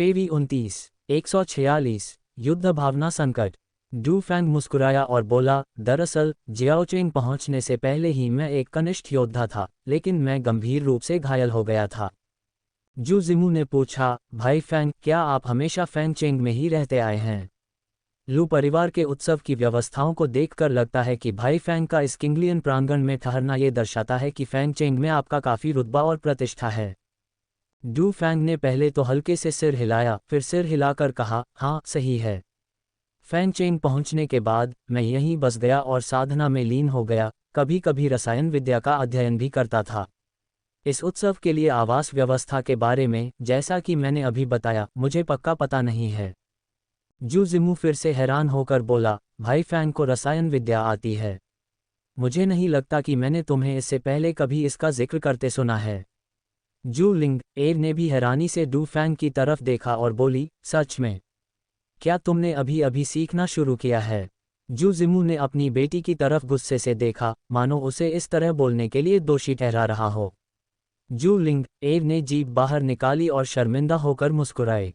फेवी 29, 146, युद्ध भावना संकट। Du Fang मुस्कुराया और बोला, दरअसल जियाओचेंग पहुंचने से पहले ही मैं एक कनिष्ठ योद्धा था, लेकिन मैं गंभीर रूप से घायल हो गया था। जू जिमू ने पूछा, भाई फैंग, क्या आप हमेशा फैंग चेंग में ही रहते आए हैं? लू परिवार के उत्सव की व्यवस्थाओं को देखकर लगता है कि भाई फैंग का इस किंगलियन प्रांगण में ठहरना ये दर्शाता है कि फैंग चेंग में आपका काफ़ी रुतबा और प्रतिष्ठा है। डू फैंग ने पहले तो हल्के से सिर हिलाया, फिर सिर हिलाकर कहा, हाँ सही है। फैंग चेंग पहुंचने के बाद मैं यहीं बस गया और साधना में लीन हो गया, कभी कभी रसायन विद्या का अध्ययन भी करता था। इस उत्सव के लिए आवास व्यवस्था के बारे में, जैसा कि मैंने अभी बताया, मुझे पक्का पता नहीं है। जू जिमू फिर से हैरान होकर बोला, भाई फैंग को रसायन विद्या आती है? मुझे नहीं लगता कि मैंने तुम्हें इससे पहले कभी इसका जिक्र करते सुना है। जू लिंग एर ने भी हैरानी से डू फैंग की तरफ देखा और बोली, सच में? क्या तुमने अभी अभी सीखना शुरू किया है? जू जिमू ने अपनी बेटी की तरफ गुस्से से देखा, मानो उसे इस तरह बोलने के लिए दोषी ठहरा रहा हो। जू लिंग एर ने जीभ बाहर निकाली और शर्मिंदा होकर मुस्कुराए।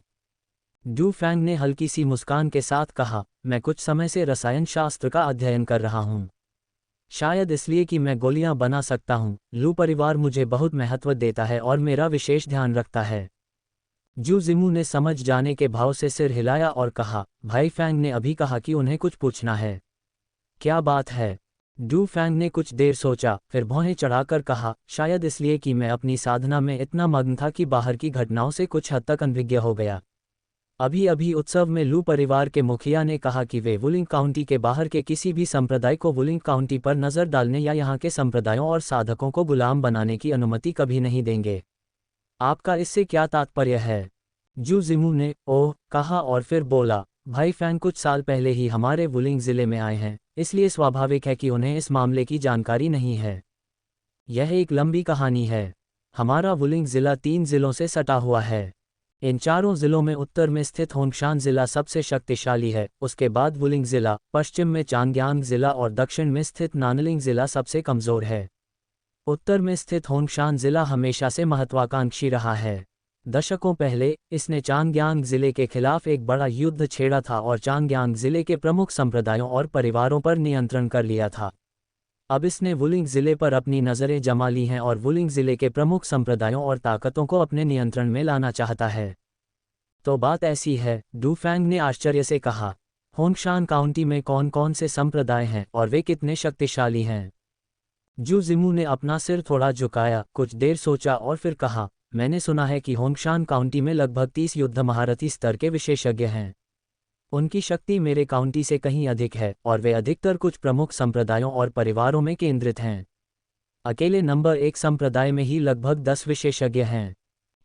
डू फैंग ने हल्की सी मुस्कान के साथ कहा, मैं कुछ समय से रसायन शास्त्र का अध्ययन कर रहा हूँ। शायद इसलिए कि मैं गोलियां बना सकता हूँ। लू परिवार मुझे बहुत महत्व देता है और मेरा विशेष ध्यान रखता है। जू जिमू ने समझ जाने के भाव से सिर हिलाया और कहा, भाई फैंग ने अभी कहा कि उन्हें कुछ पूछना है। क्या बात है? डू फैंग ने कुछ देर सोचा, फिर भौहें चढ़ाकर कहा, शायद इसलिए कि मैं अपनी साधना में इतना मग्न था कि बाहर की घटनाओं से कुछ हद तक अनभिज्ञ हो गया। अभी अभी उत्सव में लू परिवार के मुखिया ने कहा कि वे वुलिंग काउंटी के बाहर के किसी भी संप्रदाय को वुलिंग काउंटी पर नज़र डालने या यहाँ के संप्रदायों और साधकों को गुलाम बनाने की अनुमति कभी नहीं देंगे। आपका इससे क्या तात्पर्य है? जू जिमू ने ओह कहा और फिर बोला, भाई फैंग कुछ साल पहले ही हमारे वुलिंग ज़िले में आए हैं, इसलिए स्वाभाविक है कि उन्हें इस मामले की जानकारी नहीं है। यह एक लंबी कहानी है। हमारा वुलिंग ज़िला 3 ज़िलों से सटा हुआ है। इन चारों ज़िलों में उत्तर में स्थित होंगशान ज़िला सबसे शक्तिशाली है, उसके बाद वुलिंग ज़िला, पश्चिम में चांगयांग ज़िला और दक्षिण में स्थित नानलिंग ज़िला सबसे कमज़ोर है। उत्तर में स्थित होंगशान ज़िला हमेशा से महत्वाकांक्षी रहा है। दशकों पहले इसने चांगयांग ज़िले के खिलाफ एक बड़ा युद्ध छेड़ा था और चांगयांग ज़िले के प्रमुख संप्रदायों और परिवारों पर नियंत्रण कर लिया था। अब इसने वुलिंग ज़िले पर अपनी नज़रें जमा ली हैं और वुलिंग ज़िले के प्रमुख संप्रदायों और ताकतों को अपने नियंत्रण में लाना चाहता है। तो बात ऐसी है, डू फैंग ने आश्चर्य से कहा। होंगशान काउंटी में कौन कौन से संप्रदाय हैं और वे कितने शक्तिशाली हैं? जू जिमू ने अपना सिर थोड़ा झुकाया, कुछ देर सोचा और फिर कहा, मैंने सुना है कि होंगशान काउंटी में लगभग 30 युद्ध महारथी स्तर के विशेषज्ञ हैं। उनकी शक्ति मेरे काउंटी से कहीं अधिक है और वे अधिकतर कुछ प्रमुख संप्रदायों और परिवारों में केंद्रित हैं। अकेले नंबर 1 संप्रदाय में ही लगभग 10 विशेषज्ञ हैं।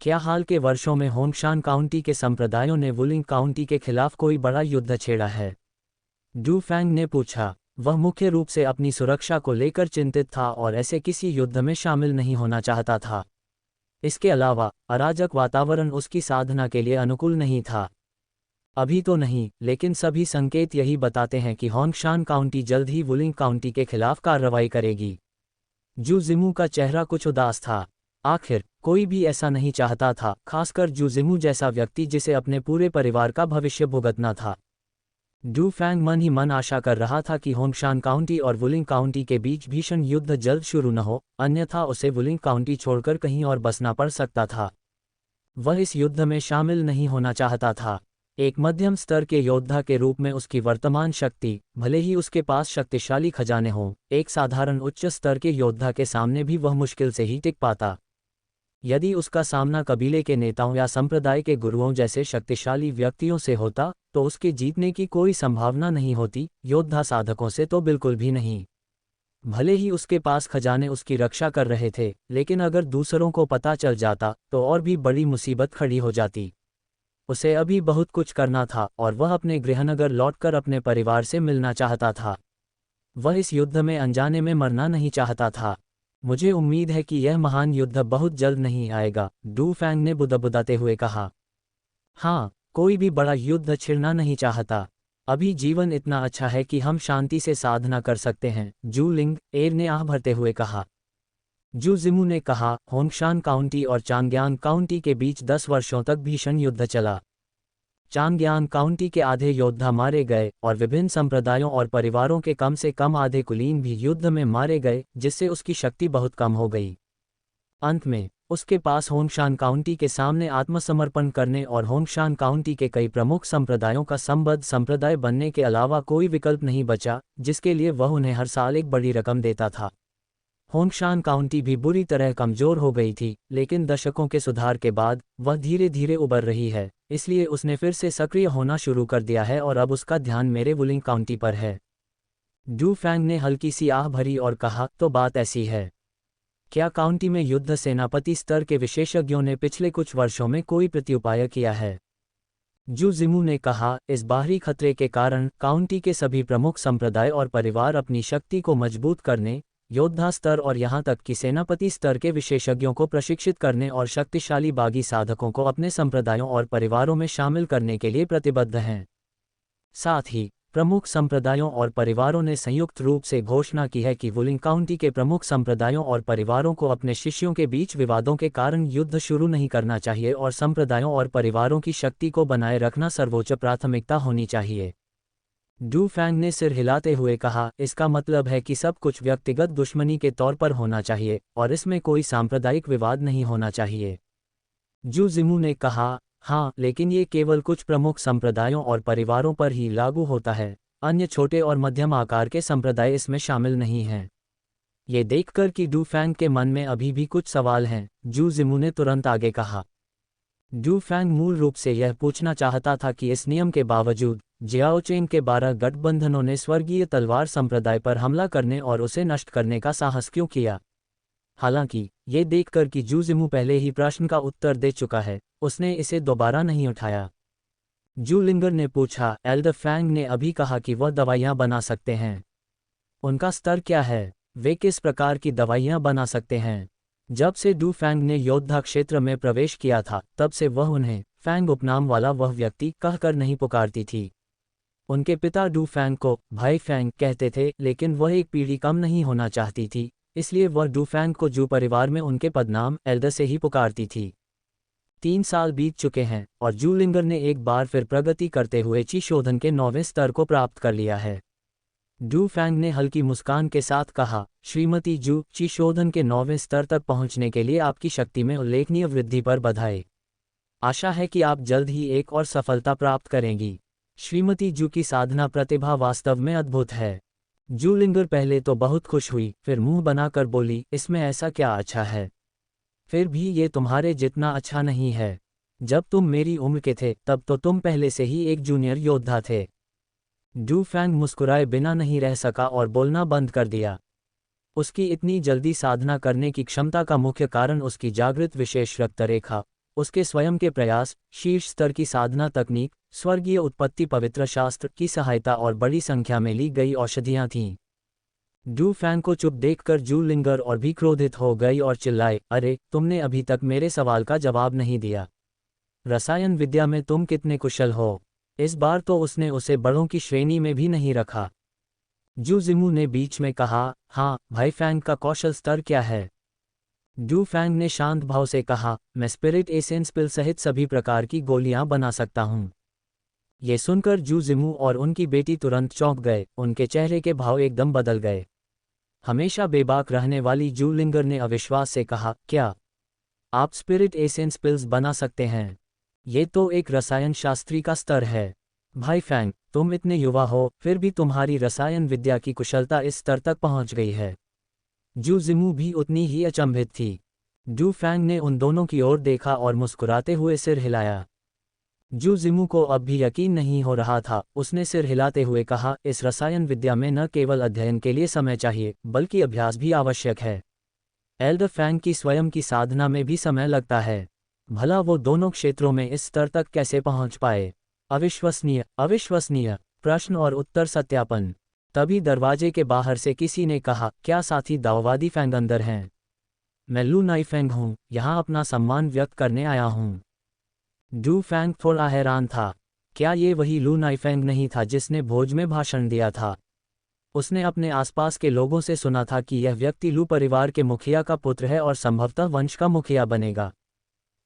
क्या हाल के वर्षों में होंगशान काउंटी के संप्रदायों ने वुलिंग काउंटी के खिलाफ कोई बड़ा युद्ध छेड़ा है? डू फैंग ने पूछा। वह मुख्य रूप से अपनी सुरक्षा को लेकर चिंतित था और ऐसे किसी युद्ध में शामिल नहीं होना चाहता था। इसके अलावा अराजक वातावरण उसकी साधना के लिए अनुकूल नहीं था। अभी तो नहीं, लेकिन सभी संकेत यही बताते हैं कि होंगशान काउंटी जल्द ही वुलिंग काउंटी के खिलाफ कार्रवाई करेगी। जू जिमू का चेहरा कुछ उदास था। आखिर कोई भी ऐसा नहीं चाहता था, खासकर जू जिमू जैसा व्यक्ति जिसे अपने पूरे परिवार का भविष्य भुगतना था। डू फैंग मन ही मन आशा कर रहा था कि होंगशान काउंटी और वुलिंग काउंटी के बीच भीषण युद्ध जल्द शुरू न हो, अन्यथा उसे वुलिंग काउंटी छोड़कर कहीं और बसना पड़ सकता था। वह इस युद्ध में शामिल नहीं होना चाहता था। एक मध्यम स्तर के योद्धा के रूप में उसकी वर्तमान शक्ति, भले ही उसके पास शक्तिशाली खजाने हों, एक साधारण उच्च स्तर के योद्धा के सामने भी वह मुश्किल से ही टिक पाता। यदि उसका सामना कबीले के नेताओं या संप्रदाय के गुरुओं जैसे शक्तिशाली व्यक्तियों से होता, तो उसके जीतने की कोई संभावना नहीं होती, योद्धा साधकों से तो बिल्कुल भी नहीं। भले ही उसके पास खजाने उसकी रक्षा कर रहे थे, लेकिन अगर दूसरों को पता चल जाता तो और भी बड़ी मुसीबत खड़ी हो जाती। उसे अभी बहुत कुछ करना था और वह अपने गृहनगर लौटकर अपने परिवार से मिलना चाहता था। वह इस युद्ध में अनजाने में मरना नहीं चाहता था। मुझे उम्मीद है कि यह महान युद्ध बहुत जल्द नहीं आएगा, डू फैंग ने बुदबुदाते हुए कहा। हाँ, कोई भी बड़ा युद्ध छिड़ना नहीं चाहता। अभी जीवन इतना अच्छा है कि हम शांति से साधना कर सकते हैं, जू लिंग एर ने आह भरते हुए कहा। जू जिमू ने कहा, होंगशान काउंटी और चांगयांग काउंटी के बीच 10 वर्षों तक भीषण युद्ध चला। चांगयांग काउंटी के आधे योद्धा मारे गए और विभिन्न संप्रदायों और परिवारों के कम से कम आधे कुलीन भी युद्ध में मारे गए, जिससे उसकी शक्ति बहुत कम हो गई। अंत में उसके पास होंगशान काउंटी के सामने आत्मसमर्पण करने और होंगशान काउंटी के कई प्रमुख संप्रदायों का संबद्ध संप्रदाय बनने के अलावा कोई विकल्प नहीं बचा, जिसके लिए वह उन्हें हर साल एक बड़ी रकम देता था। होंगशान काउंटी भी बुरी तरह कमजोर हो गई थी, लेकिन दशकों के सुधार के बाद वह धीरे धीरे उबर रही है, इसलिए उसने फिर से सक्रिय होना शुरू कर दिया है और अब उसका ध्यान मेरे वुलिंग काउंटी पर है। डू फैंग ने हल्की सी आह भरी और कहा, तो बात ऐसी है। क्या काउंटी में युद्ध सेनापति स्तर के विशेषज्ञों ने पिछले कुछ वर्षों में कोई प्रत्युपाय किया है? जू जिमू ने कहा, इस बाहरी खतरे के कारण काउंटी के सभी प्रमुख संप्रदाय और परिवार अपनी शक्ति को मजबूत करने, योद्धा स्तर और यहां तक कि सेनापति स्तर के विशेषज्ञों को प्रशिक्षित करने और शक्तिशाली बागी साधकों को अपने संप्रदायों और परिवारों में शामिल करने के लिए प्रतिबद्ध हैं। साथ ही प्रमुख संप्रदायों और परिवारों ने संयुक्त रूप से घोषणा की है कि वुलिंग काउंटी के प्रमुख संप्रदायों और परिवारों को अपने शिष्यों के बीच विवादों के कारण युद्ध शुरू नहीं करना चाहिए और संप्रदायों और परिवारों की शक्ति को बनाए रखना सर्वोच्च प्राथमिकता होनी चाहिए। डू फैंग ने सिर हिलाते हुए कहा, इसका मतलब है कि सब कुछ व्यक्तिगत दुश्मनी के तौर पर होना चाहिए और इसमें कोई सांप्रदायिक विवाद नहीं होना चाहिए। जू जिमू ने कहा, हाँ, लेकिन ये केवल कुछ प्रमुख संप्रदायों और परिवारों पर ही लागू होता है, अन्य छोटे और मध्यम आकार के संप्रदाय इसमें शामिल नहीं हैं। ये देखकर कि डू फैंग के मन में अभी भी कुछ सवाल हैं, जू जिमू ने तुरंत आगे कहा। डू फैंग मूल रूप से यह पूछना चाहता था कि इस नियम के बावजूद जियाओचेंग के 12 गठबंधनों ने स्वर्गीय तलवार संप्रदाय पर हमला करने और उसे नष्ट करने का साहस क्यों किया। हालांकि ये देखकर कि जू जिमू पहले ही प्रश्न का उत्तर दे चुका है, उसने इसे दोबारा नहीं उठाया। जू लिंगर ने पूछा, एल्डर फैंग ने अभी कहा कि वह दवाइयां बना सकते हैं। उनका स्तर क्या है? वे किस प्रकार की दवाइयां बना सकते हैं? जब से डू फैंग ने योद्धा क्षेत्र में प्रवेश किया था, तब से वह उन्हें फैंग उपनाम वाला वह व्यक्ति कहकर नहीं पुकारती थी। उनके पिता डू फैंग को भाई फैंग कहते थे, लेकिन वह एक पीढ़ी कम नहीं होना चाहती थी, इसलिए वह डू फैंग को जू परिवार में उनके पदनाम एल्डर से ही पुकारती थी। 3 साल बीत चुके हैं और जू लिंगर ने एक बार फिर प्रगति करते हुए ची शोधन के 9वें स्तर को प्राप्त कर लिया है। डू फैंग ने हल्की मुस्कान के साथ कहा, श्रीमती जू, ची शोधन के 9वें स्तर तक पहुंचने के लिए आपकी शक्ति में उल्लेखनीय वृद्धि पर बधाई। आशा है कि आप जल्द ही एक और सफलता प्राप्त करेंगी। श्रीमती जू की साधना प्रतिभा वास्तव में अद्भुत है। जू लिंगर पहले तो बहुत खुश हुई, फिर मुंह बनाकर बोली, इसमें ऐसा क्या अच्छा है? फिर भी ये तुम्हारे जितना अच्छा नहीं है। जब तुम मेरी उम्र के थे तब तो तुम पहले से ही एक जूनियर योद्धा थे। डू फैंग मुस्कुराए बिना नहीं रह सका और बोलना बंद कर दिया। उसकी इतनी जल्दी साधना करने की क्षमता का मुख्य कारण उसकी जागृत विशेष रक्तरेखा, उसके स्वयं के प्रयास, शीर्ष स्तर की साधना तकनीक, स्वर्गीय उत्पत्ति पवित्र शास्त्र की सहायता और बड़ी संख्या में ली गई औषधियां थीं। डू फैंग को चुप देखकर जू लिंगर और भी क्रोधित हो गई और चिल्लाए, अरे, तुमने अभी तक मेरे सवाल का जवाब नहीं दिया। रसायन विद्या में तुम कितने कुशल हो? इस बार तो उसने उसे बड़ों की श्रेणी में भी नहीं रखा। जू जिमू ने बीच में कहा, हाँ, भाई फैंग का कौशल स्तर क्या है? डू फैंग ने शांत भाव से कहा, मैं स्पिरिट एसेंस पिल सहित सभी प्रकार की गोलियां बना सकता हूं। ये सुनकर जू जिमू और उनकी बेटी तुरंत चौंक गए, उनके चेहरे के भाव एकदम बदल गए। हमेशा बेबाक रहने वाली जू लिंगर ने अविश्वास से कहा, क्या आप स्पिरिट एसेंस पिल्स बना सकते हैं? ये तो एक रसायन शास्त्री का स्तर है। भाई फैंग, तुम इतने युवा हो, फिर भी तुम्हारी रसायन विद्या की कुशलता इस स्तर तक पहुंच गई है। जू जिमू भी उतनी ही अचंभित थी। डू फैंग ने उन दोनों की ओर देखा और मुस्कुराते हुए सिर हिलाया। जू जिमू को अब भी यकीन नहीं हो रहा था। उसने सिर हिलाते हुए कहा, इस रसायन विद्या में न केवल अध्ययन के लिए समय चाहिए, बल्कि अभ्यास भी आवश्यक है। एल्डर फैंग की स्वयं की साधना में भी समय लगता है। भला वो दोनों क्षेत्रों में इस स्तर तक कैसे पहुंच पाए? अविश्वसनीय, अविश्वसनीय। प्रश्न और उत्तर सत्यापन। तभी दरवाजे के बाहर से किसी ने कहा, क्या साथी दाओवादी फैंग अंदर हैं? मैं लू नाई फैंग हूँ, यहाँ अपना सम्मान व्यक्त करने आया हूँ। डू फैंग थोड़ा हैरान था। क्या ये वही लू नाई फैंग नहीं था जिसने भोज में भाषण दिया था? उसने अपने आसपास के लोगों से सुना था कि यह व्यक्ति लू परिवार के मुखिया का पुत्र है और संभवतः वंश का मुखिया बनेगा।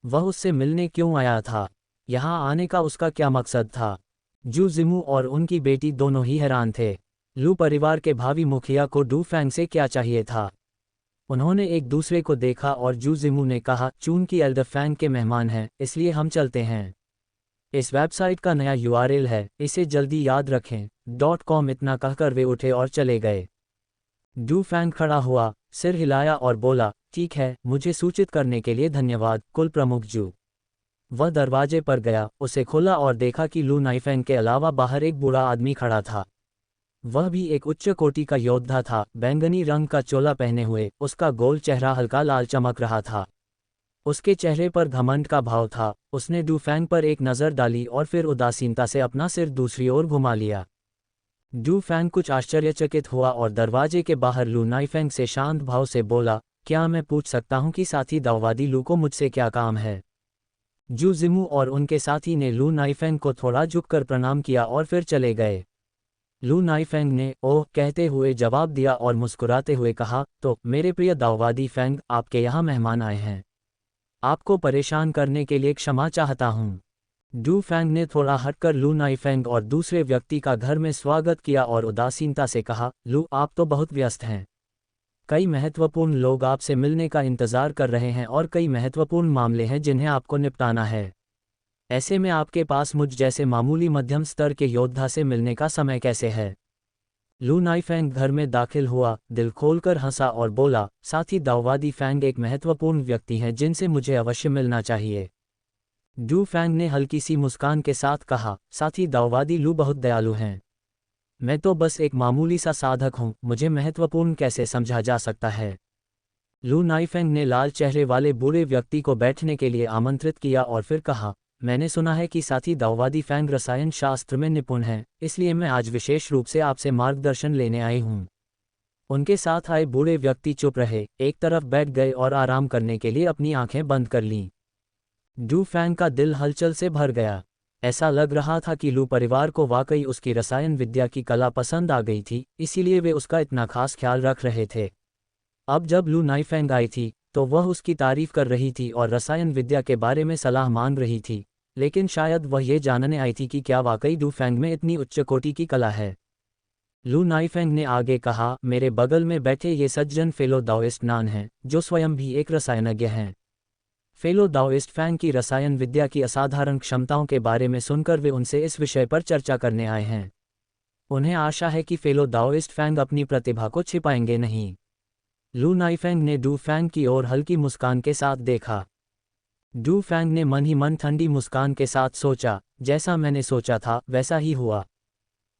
वह उससे मिलने क्यों आया था? यहाँ आने का उसका क्या मकसद था? जू जिमू और उनकी बेटी दोनों ही हैरान थे। लू परिवार के भावी मुखिया को डू फैंग से क्या चाहिए था? उन्होंने एक दूसरे को देखा और जू जिमू ने कहा, चून की एल्डर फैंग के मेहमान हैं, इसलिए हम चलते हैं। इस वेबसाइट का नया यूआरएल है, इसे जल्दी याद रखें .com। इतना कहकर वे उठे और चले गए। डू फैंग खड़ा हुआ, सिर हिलाया और बोला, ठीक है, मुझे सूचित करने के लिए धन्यवाद कुल प्रमुख जू। वह दरवाजे पर गया, उसे खोला और देखा कि लू नाइफेंग के अलावा बाहर एक बूढ़ा आदमी खड़ा था। वह भी एक उच्च कोटि का योद्धा था, बैंगनी रंग का चोला पहने हुए, उसका गोल चेहरा हल्का लाल चमक रहा था। उसके चेहरे पर घमंड का भाव था। उसने डू फैंग पर एक नज़र डाली और फिर उदासीनता से अपना सिर दूसरी ओर घुमा लिया। डू फैंग कुछ आश्चर्यचकित हुआ और दरवाजे के बाहर लू नाइफेंग से शांत भाव से बोला, क्या मैं पूछ सकता हूं कि साथी दाववादी लू को मुझसे क्या काम है? जू जिमू और उनके साथी ने लू नाइफेंग को थोड़ा झुककर प्रणाम किया और फिर चले गए। लू नाइफेंग ने ओह कहते हुए जवाब दिया और मुस्कुराते हुए कहा, तो मेरे प्रिय दाववादी फेंग, आपके यहाँ मेहमान आए हैं। आपको परेशान करने के लिए क्षमा चाहता हूँ। डू फैंग ने थोड़ा हटकर लू नाइफेंग और दूसरे व्यक्ति का घर में स्वागत किया और उदासीनता से कहा, लू आप तो बहुत व्यस्त हैं। कई महत्वपूर्ण लोग आपसे मिलने का इंतजार कर रहे हैं और कई महत्वपूर्ण मामले हैं जिन्हें आपको निपटाना है। ऐसे में आपके पास मुझ जैसे मामूली मध्यम स्तर के योद्धा से मिलने का समय कैसे है? लू नाइफेंग घर में दाखिल हुआ, दिल खोलकर हंसा और बोला, साथी दाववादी फैंग एक महत्वपूर्ण व्यक्ति हैं जिनसे मुझे अवश्य मिलना चाहिए। डू फैंग ने हल्की सी मुस्कान के साथ कहा, साथी दाववादी लू बहुत दयालु हैं। मैं तो बस एक मामूली सा साधक हूँ, मुझे महत्वपूर्ण कैसे समझा जा सकता है? लू नाइफेंग ने लाल चेहरे वाले बूढ़े व्यक्ति को बैठने के लिए आमंत्रित किया और फिर कहा, मैंने सुना है कि साथी दाववादी फैंग रसायन शास्त्र में निपुण हैं, इसलिए मैं आज विशेष रूप से आपसे मार्गदर्शन लेने आई हूँ। उनके साथ आए बूढ़े व्यक्ति चुप रहे, एक तरफ बैठ गए और आराम करने के लिए अपनी आंखें बंद कर लीं। डू फैंग का दिल हलचल से भर गया। ऐसा लग रहा था कि लू परिवार को वाकई उसकी रसायन विद्या की कला पसंद आ गई थी, इसीलिए वे उसका इतना खास ख्याल रख रहे थे। अब जब लू नाइफेंग आई थी तो वह उसकी तारीफ कर रही थी और रसायन विद्या के बारे में सलाह मांग रही थी, लेकिन शायद वह ये जानने आई थी कि क्या वाकई डू फैंग में इतनी उच्च कोटि की कला है। लू नाइफेंग ने आगे कहा, मेरे बगल में बैठे ये सज्जन फेलो दाओइस्ट नान हैं, जो स्वयं भी एक रसायनज्ञ हैं। फेलो दाओइस्ट फैंग की रसायन विद्या की असाधारण क्षमताओं के बारे में सुनकर वे उनसे इस विषय पर चर्चा करने आए हैं। उन्हें आशा है कि फेलो दाओइस्ट फैंग अपनी प्रतिभा को छिपाएंगे नहीं। लू नाइफेंग ने डू फैंग की ओर हल्की मुस्कान के साथ देखा। डू फैंग ने मन ही मन ठंडी मुस्कान के साथ सोचा, जैसा मैंने सोचा था वैसा ही हुआ।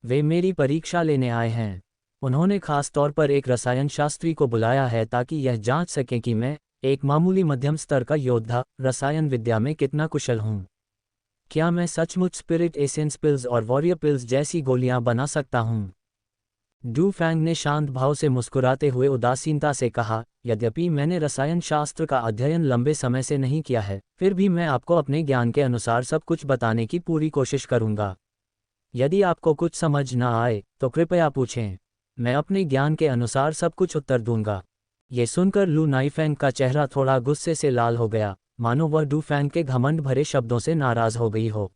वे मेरी परीक्षा लेने आए हैं। उन्होंने खास तौर पर एक रसायन शास्त्री को बुलाया है ताकि यह जांच सकें कि मैं, एक मामूली मध्यम स्तर का योद्धा, रसायन विद्या में कितना कुशल हूँ। क्या मैं सचमुच स्पिरिट एसेंस पिल्स और वॉरियर पिल्स जैसी गोलियां बना सकता हूँ? डू फैंग ने शांत भाव से मुस्कुराते हुए उदासीनता से कहा, यद्यपि मैंने रसायन शास्त्र का अध्ययन लंबे समय से नहीं किया है, फिर भी मैं आपको अपने ज्ञान के अनुसार सब कुछ बताने की पूरी कोशिश करूंगा। यदि आपको कुछ समझ न आए तो कृपया पूछें, मैं अपने ज्ञान के अनुसार सब कुछ उत्तर दूंगा। ये सुनकर लू नाइफेंग का चेहरा थोड़ा गुस्से से लाल हो गया, मानो वह डू फैंग के घमंड भरे शब्दों से नाराज हो गई हो।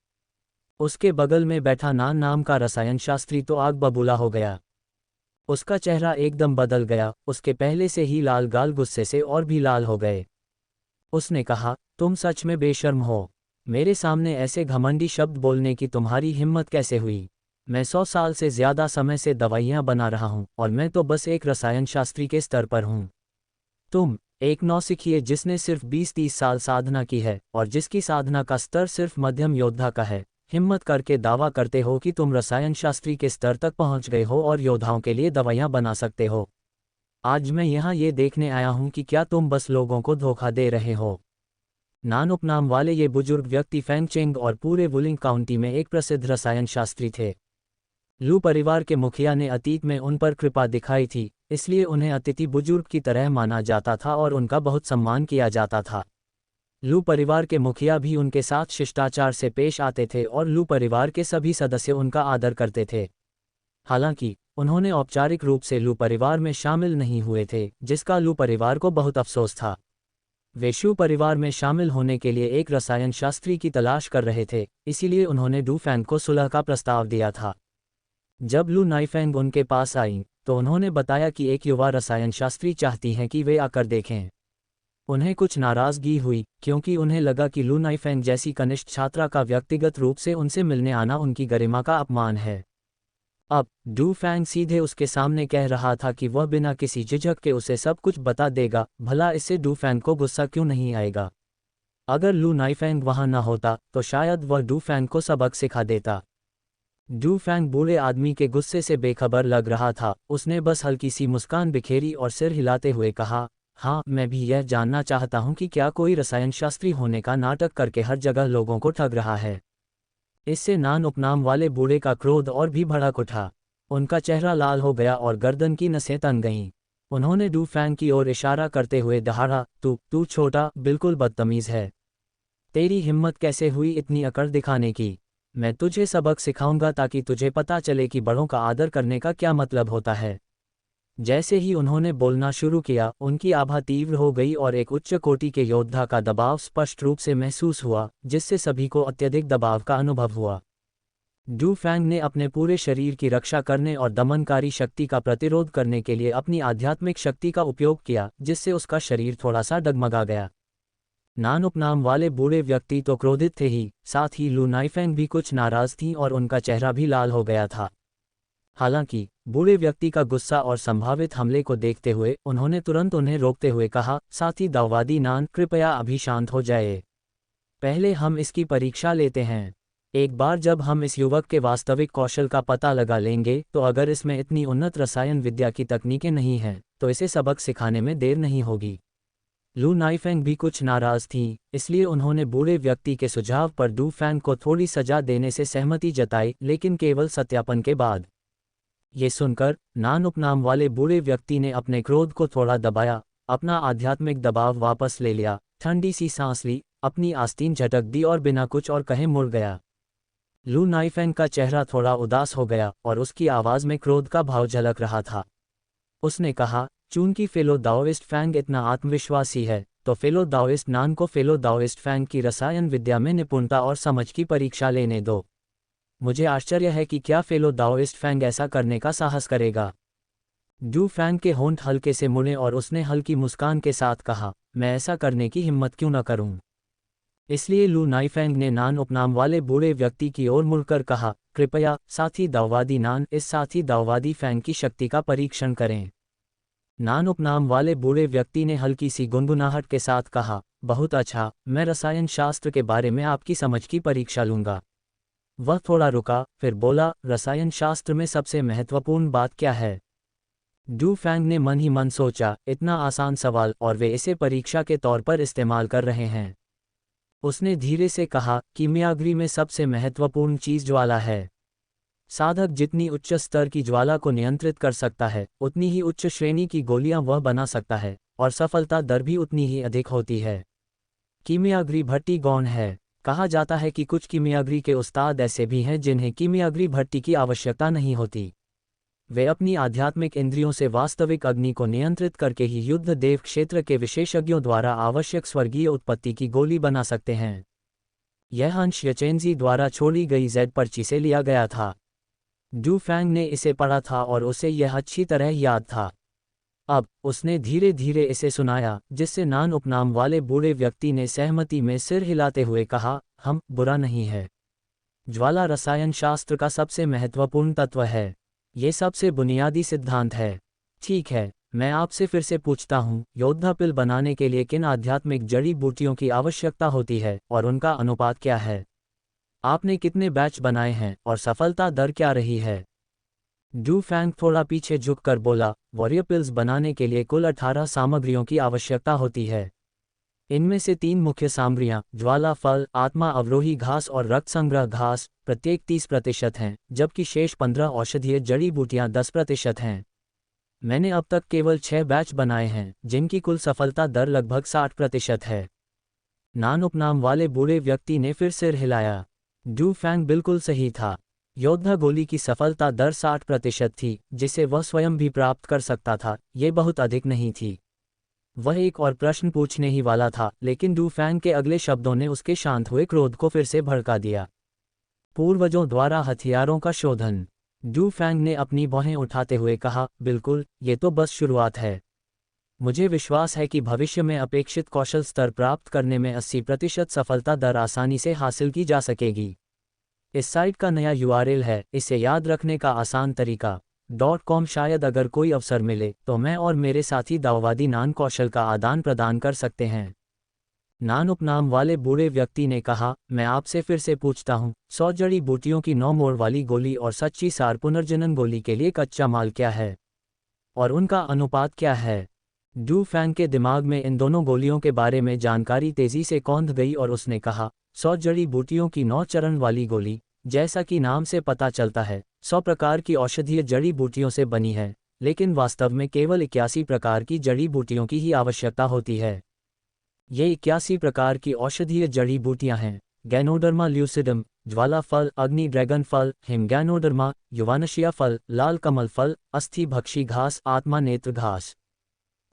उसके बगल में बैठा नान नाम का रसायन शास्त्री तो आग बबूला हो गया। उसका चेहरा एकदम बदल गया, उसके पहले से ही लाल गाल गुस्से से और भी लाल हो गए। उसने कहा, तुम सच में बेशर्म हो। मेरे सामने ऐसे घमंडी शब्द बोलने की तुम्हारी हिम्मत कैसे हुई? मैं 100 साल से ज़्यादा समय से दवाइयाँ बना रहा हूँ और मैं तो बस एक रसायन शास्त्री के स्तर पर हूँ। तुम, एक नौसिखिए जिसने सिर्फ 20-30 साल साधना की है और जिसकी साधना का स्तर सिर्फ मध्यम योद्धा का है, हिम्मत करके दावा करते हो कि तुम रसायन शास्त्री के स्तर तक पहुंच गए हो और योद्धाओं के लिए दवाइयां बना सकते हो। आज मैं यहाँ ये देखने आया हूँ कि क्या तुम बस लोगों को धोखा दे रहे हो। नान उपनाम वाले ये बुजुर्ग व्यक्ति फैंग चेंग और पूरे वुलिंग काउंटी में एक प्रसिद्ध रसायन शास्त्री थे। लू परिवार के मुखिया ने अतीत में उन पर कृपा दिखाई थी, इसलिए उन्हें अतिथि बुजुर्ग की तरह माना जाता था और उनका बहुत सम्मान किया जाता था। लू परिवार के मुखिया भी उनके साथ शिष्टाचार से पेश आते थे और लू परिवार के सभी सदस्य उनका आदर करते थे। हालांकि उन्होंने औपचारिक रूप से लू परिवार में शामिल नहीं हुए थे, जिसका लू परिवार को बहुत अफसोस था। वे शू परिवार में शामिल होने के लिए एक रसायन शास्त्री की तलाश कर रहे थे, इसीलिए उन्होंने डू फैंग को सुलह का प्रस्ताव दिया था। जब लू नाइफेंग उनके पास आई तो उन्होंने बताया कि एक युवा रसायन शास्त्री चाहती हैं कि वे आकर देखें। उन्हें कुछ नाराज़गी हुई क्योंकि उन्हें लगा कि लू नाइफेंग जैसी कनिष्ठ छात्रा का व्यक्तिगत रूप से उनसे मिलने आना उनकी गरिमा का अपमान है। अब डू फैंग सीधे उसके सामने कह रहा था कि वह बिना किसी झिझक के उसे सब कुछ बता देगा, भला इससे डू फैंग को गुस्सा क्यों नहीं आएगा। अगर लू नाइफेंग वहां न होता तो शायद वह डू फैंग को सबक सिखा देता। डू फैंग बूढ़े आदमी के गुस्से से बेखबर लग रहा था। उसने बस हल्की सी मुस्कान बिखेरी और सिर हिलाते हुए कहा, हाँ, मैं भी यह जानना चाहता हूँ कि क्या कोई रसायन शास्त्री होने का नाटक करके हर जगह लोगों को ठग रहा है। इससे नान उपनाम वाले बूढ़े का क्रोध और भी भड़क उठा। उनका चेहरा लाल हो गया और गर्दन की नसें तन गईं। उन्होंने डू फैंग की ओर इशारा करते हुए दहाड़ा, तू छोटा, बिल्कुल बदतमीज है। तेरी हिम्मत कैसे हुई इतनी अकड़ दिखाने की। मैं तुझे सबक सिखाऊंगा ताकि तुझे पता चले कि बड़ों का आदर करने का क्या मतलब होता है। जैसे ही उन्होंने बोलना शुरू किया, उनकी आभा तीव्र हो गई और एक उच्च कोटि के योद्धा का दबाव स्पष्ट रूप से महसूस हुआ, जिससे सभी को अत्यधिक दबाव का अनुभव हुआ। डू फैंग ने अपने पूरे शरीर की रक्षा करने और दमनकारी शक्ति का प्रतिरोध करने के लिए अपनी आध्यात्मिक शक्ति का उपयोग किया, जिससे उसका शरीर थोड़ा सा डगमगा गया। नान उपनाम वाले बूढ़े व्यक्ति तो क्रोधित थे ही, साथ ही लू नाइफेंग भी कुछ नाराज थीं और उनका चेहरा भी लाल हो गया था। हालांकि बूढ़े व्यक्ति का गुस्सा और संभावित हमले को देखते हुए उन्होंने तुरंत उन्हें रोकते हुए कहा, साथी दाऊवादी नान, कृपया अभी शांत हो जाए। पहले हम इसकी परीक्षा लेते हैं। एक बार जब हम इस युवक के वास्तविक कौशल का पता लगा लेंगे तो अगर इसमें इतनी उन्नत रसायन विद्या की तकनीकें नहीं हैं तो इसे सबक सिखाने में देर नहीं होगी। लू नाइफेंग भी कुछ नाराज थीं, इसलिए उन्होंने बूढ़े व्यक्ति के सुझाव पर डू फैंग को थोड़ी सजा देने से सहमति जताई, लेकिन केवल सत्यापन के बाद। ये सुनकर नान उपनाम वाले बूढ़े व्यक्ति ने अपने क्रोध को थोड़ा दबाया, अपना आध्यात्मिक दबाव वापस ले लिया, ठंडी सी सांस ली, अपनी आस्तीन झटक दी और बिना कुछ और कहे मुड़ गया। लू नाइफेंग का चेहरा थोड़ा उदास हो गया और उसकी आवाज़ में क्रोध का भाव झलक रहा था। उसने कहा, चूंकि फेलो दाओइस्ट फैंग इतना आत्मविश्वासी है, तो फेलो दाओइस्ट नान को फेलो दाओइस्ट फैंग की रसायन विद्या में निपुणता और समझ की परीक्षा लेने दो। मुझे आश्चर्य है कि क्या फेलो दाओइस्ट फैंग ऐसा करने का साहस करेगा। डू फैंग के होंठ हल्के से मुड़े और उसने हल्की मुस्कान के साथ कहा, मैं ऐसा करने की हिम्मत क्यों न करूं। इसलिए लू नाइफेंग ने नान उपनाम वाले बूढ़े व्यक्ति की ओर मुड़कर कहा, कृपया साथी दाऊवादी नान, इस साथी दाऊवादी फैंग की शक्ति का परीक्षण करें। नान उपनाम वाले बूढ़े व्यक्ति ने हल्की सी गुनगुनाहट के साथ कहा, बहुत अच्छा, मैं रसायन शास्त्र के बारे में आपकी समझ की परीक्षा लूंगा। वह थोड़ा रुका, फिर बोला, रसायन शास्त्र में सबसे महत्वपूर्ण बात क्या है। डू फैंग ने मन ही मन सोचा, इतना आसान सवाल और वे इसे परीक्षा के तौर पर इस्तेमाल कर रहे हैं। उसने धीरे से कहा, कीमियागरी में सबसे महत्वपूर्ण चीज़ ज्वाला है। साधक जितनी उच्च स्तर की ज्वाला को नियंत्रित कर सकता है, उतनी ही उच्च श्रेणी की गोलियां वह बना सकता है, और सफलता दर भी उतनी ही अधिक होती है। कीमियागरी भट्टी गौण है। कहा जाता है कि कुछ कीमियागरी के उस्ताद ऐसे भी हैं जिन्हें कीमियागरी भट्टी की आवश्यकता नहीं होती। वे अपनी आध्यात्मिक इंद्रियों से वास्तविक अग्नि को नियंत्रित करके ही युद्ध देव क्षेत्र के विशेषज्ञों द्वारा आवश्यक स्वर्गीय उत्पत्ति की गोली बना सकते हैं। यह अंश यचेंजी द्वारा छोड़ी गई जेड पर्ची से लिया गया था। डू फैंग ने इसे पढ़ा था और उसे यह अच्छी तरह याद था। अब उसने धीरे धीरे इसे सुनाया, जिससे नान उपनाम वाले बूढ़े व्यक्ति ने सहमति में सिर हिलाते हुए कहा, हम बुरा नहीं है। ज्वाला रसायन शास्त्र का सबसे महत्वपूर्ण तत्व है। ये सबसे बुनियादी सिद्धांत है। ठीक है, मैं आपसे फिर से पूछता हूँ, योद्धा पिल बनाने के लिए किन आध्यात्मिक जड़ी बूटियों की आवश्यकता होती है और उनका अनुपात क्या है? आपने कितने बैच बनाए हैं और सफलता दर क्या रही है? डू फैंग थोड़ा पीछे झुककर बोला, वॉरियर पिल्स बनाने के लिए कुल 18 सामग्रियों की आवश्यकता होती है। इनमें से 3 मुख्य सामग्रियां, ज्वाला फल, आत्मा अवरोही घास और रक्त संग्रह घास, प्रत्येक 30% हैं, जबकि शेष 15 औषधीय जड़ी बूटियां 10% हैं। मैंने अब तक केवल 6 बैच बनाए हैं, जिनकी कुल सफलता दर लगभग 60% है। नान उपनाम वाले बूढ़े व्यक्ति ने फिर सिर हिलाया। डू फैंग बिल्कुल सही था। योद्धा गोली की सफलता दर 60% थी, जिसे वह स्वयं भी प्राप्त कर सकता था। ये बहुत अधिक नहीं थी। वह एक और प्रश्न पूछने ही वाला था, लेकिन डू फैंग के अगले शब्दों ने उसके शांत हुए क्रोध को फिर से भड़का दिया। पूर्वजों द्वारा हथियारों का शोधन। डू फैंग ने अपनी भौहें उठाते हुए कहा, बिल्कुल, ये तो बस शुरुआत है। मुझे विश्वास है कि भविष्य में अपेक्षित कौशल स्तर प्राप्त करने में 80% सफलता दर आसानी से हासिल की जा सकेगी। इस साइट का नया URL है, इसे याद रखने का आसान तरीका .com। शायद अगर कोई अवसर मिले तो मैं और मेरे साथी दाववादी नान कौशल का आदान प्रदान कर सकते हैं। नान उपनाम वाले बूढ़े व्यक्ति ने कहा, मैं आपसे फिर से पूछता हूँ, 100 जड़ी बूटियों की 9 मोड़ वाली गोली और सच्ची सार पुनर्जनन गोली के लिए कच्चा माल क्या है और उनका अनुपात क्या है। डू फैंग के दिमाग में इन दोनों गोलियों के बारे में जानकारी तेजी से कौंध गई और उसने कहा, 100 जड़ी बूटियों की 9 चरण वाली गोली, जैसा कि नाम से पता चलता है, 100 प्रकार की औषधीय जड़ी बूटियों से बनी है, लेकिन वास्तव में केवल 81 प्रकार की जड़ी बूटियों की ही आवश्यकता होती है। ये 81 प्रकार की औषधीय जड़ी बूटियां हैं: गैनोडर्मा ल्यूसिडम, ज्वाला फल, अग्नि ड्रैगन फल, हिमगैनोडर्मा, युवानशिया फल, लाल कमल फल, अस्थि भक्षी घास, आत्मा नेत्र घास।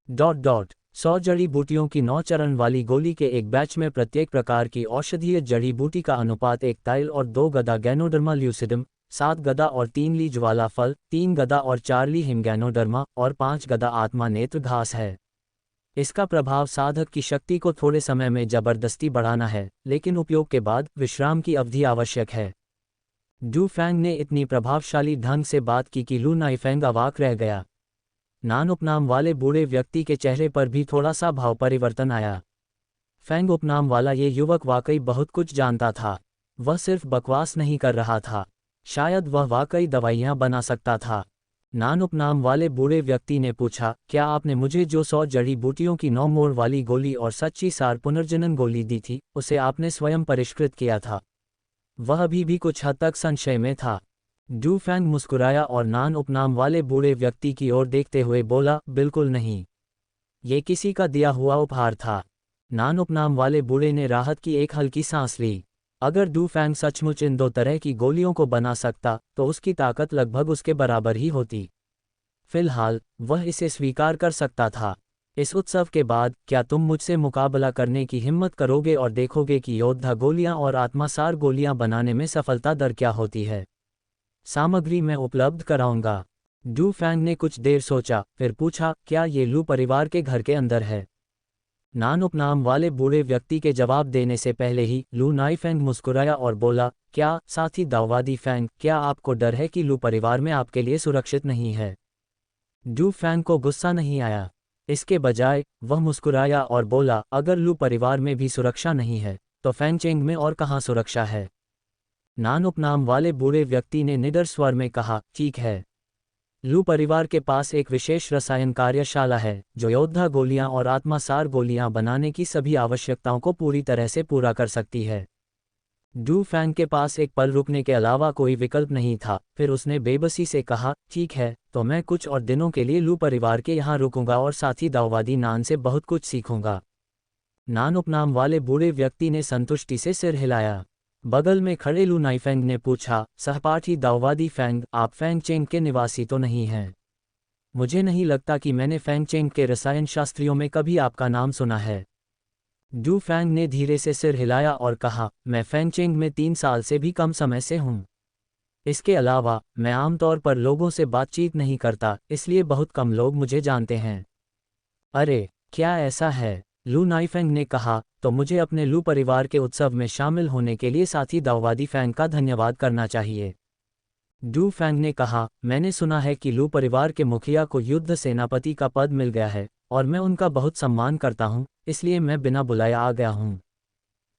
100 जड़ी बूटियों की 9 चरण वाली गोली के एक बैच में प्रत्येक प्रकार की औषधीय जड़ी बूटी का अनुपात 1 ताइल और 2 गदा गैनोडर्मा ल्यूसिडम, 7 गदा और 3 ली ज्वाला फल, 3 गदा और 4 ली हिमगैनोडर्मा और 5 गदा आत्मा नेत्र घास है। इसका प्रभाव साधक की शक्ति को थोड़े समय में जबरदस्ती बढ़ाना है, लेकिन उपयोग के बाद विश्राम की अवधि आवश्यक है। डू फैंग ने इतनी प्रभावशाली ढंग से बात की कि लू नाइफेंग अवाक रह गया। नान उपनाम वाले बूढ़े व्यक्ति के चेहरे पर भी थोड़ा सा भाव परिवर्तन आया। फैंग उपनाम वाला ये युवक वाकई बहुत कुछ जानता था। वह सिर्फ बकवास नहीं कर रहा था, शायद वह वाकई दवाइयाँ बना सकता था। नान उपनाम वाले बूढ़े व्यक्ति ने पूछा, क्या आपने मुझे जो 100 जड़ी बूटियों की 9 मोड़ वाली गोली और सच्ची सार पुनर्जनन गोली दी थी, उसे आपने स्वयं परिष्कृत किया था? वह अभी भी कुछ हद तक संशय में था। डू फैंग मुस्कुराया और नान उपनाम वाले बूढ़े व्यक्ति की ओर देखते हुए बोला, बिल्कुल नहीं, ये किसी का दिया हुआ उपहार था। नान उपनाम वाले बूढ़े ने राहत की एक हल्की सांस ली। अगर डू फैंग सचमुच इन 2 तरह की गोलियों को बना सकता तो उसकी ताकत लगभग उसके बराबर ही होती। फिलहाल वह इसे स्वीकार कर सकता था। इस उत्सव के बाद क्या तुम मुझसे मुकाबला करने की हिम्मत करोगे और देखोगे कि योद्धा गोलियां और आत्मासार गोलियां बनाने में सफलता दर क्या होती है? सामग्री मैं उपलब्ध कराऊंगा। डू फैंग ने कुछ देर सोचा, फिर पूछा, क्या ये लू परिवार के घर के अंदर है? नान उपनाम वाले बूढ़े व्यक्ति के जवाब देने से पहले ही लू नाइफेंग मुस्कुराया और बोला, क्या साथी दाववादी फैंग, क्या आपको डर है कि लू परिवार में आपके लिए सुरक्षित नहीं है? डू फैंग को गुस्सा नहीं आया। इसके बजाय वह मुस्कुराया और बोला, अगर लू परिवार में भी सुरक्षा नहीं है तो फैंगचेंग में और कहाँ सुरक्षा है? नान उपनाम वाले बूढ़े व्यक्ति ने निडर स्वर में कहा, ठीक है। लू परिवार के पास एक विशेष रसायन कार्यशाला है जो योद्धा गोलियां और आत्मासार गोलियां बनाने की सभी आवश्यकताओं को पूरी तरह से पूरा कर सकती है। डू फैंग के पास एक पल रुकने के अलावा कोई विकल्प नहीं था। फिर उसने बेबसी से कहा, ठीक है, तो मैं कुछ और दिनों के लिए लू परिवार के यहाँ रुकूंगा और साथी दाववादी नान से बहुत कुछ सीखूंगा। नान उपनाम वाले बूढ़े व्यक्ति ने संतुष्टि से सिर हिलाया। बगल में खड़े लू नाइफेंग ने पूछा, सहपाठी दाववादी फैंग, आप फैंगचेंग के निवासी तो नहीं हैं? मुझे नहीं लगता कि मैंने फैंगचेंग के रसायन शास्त्रियों में कभी आपका नाम सुना है। डू फैंग ने धीरे से सिर हिलाया और कहा, मैं फैंगचेंग में 3 साल से भी कम समय से हूँ। इसके अलावा मैं आमतौर पर लोगों से बातचीत नहीं करता, इसलिए बहुत कम लोग मुझे जानते हैं। अरे, क्या ऐसा है? लू नाइफेंग ने कहा, तो मुझे अपने लू परिवार के उत्सव में शामिल होने के लिए साथी दाववादी फैंग का धन्यवाद करना चाहिए। डू फैंग ने कहा, मैंने सुना है कि लू परिवार के मुखिया को युद्ध सेनापति का पद मिल गया है और मैं उनका बहुत सम्मान करता हूँ, इसलिए मैं बिना बुलाए आ गया हूँ।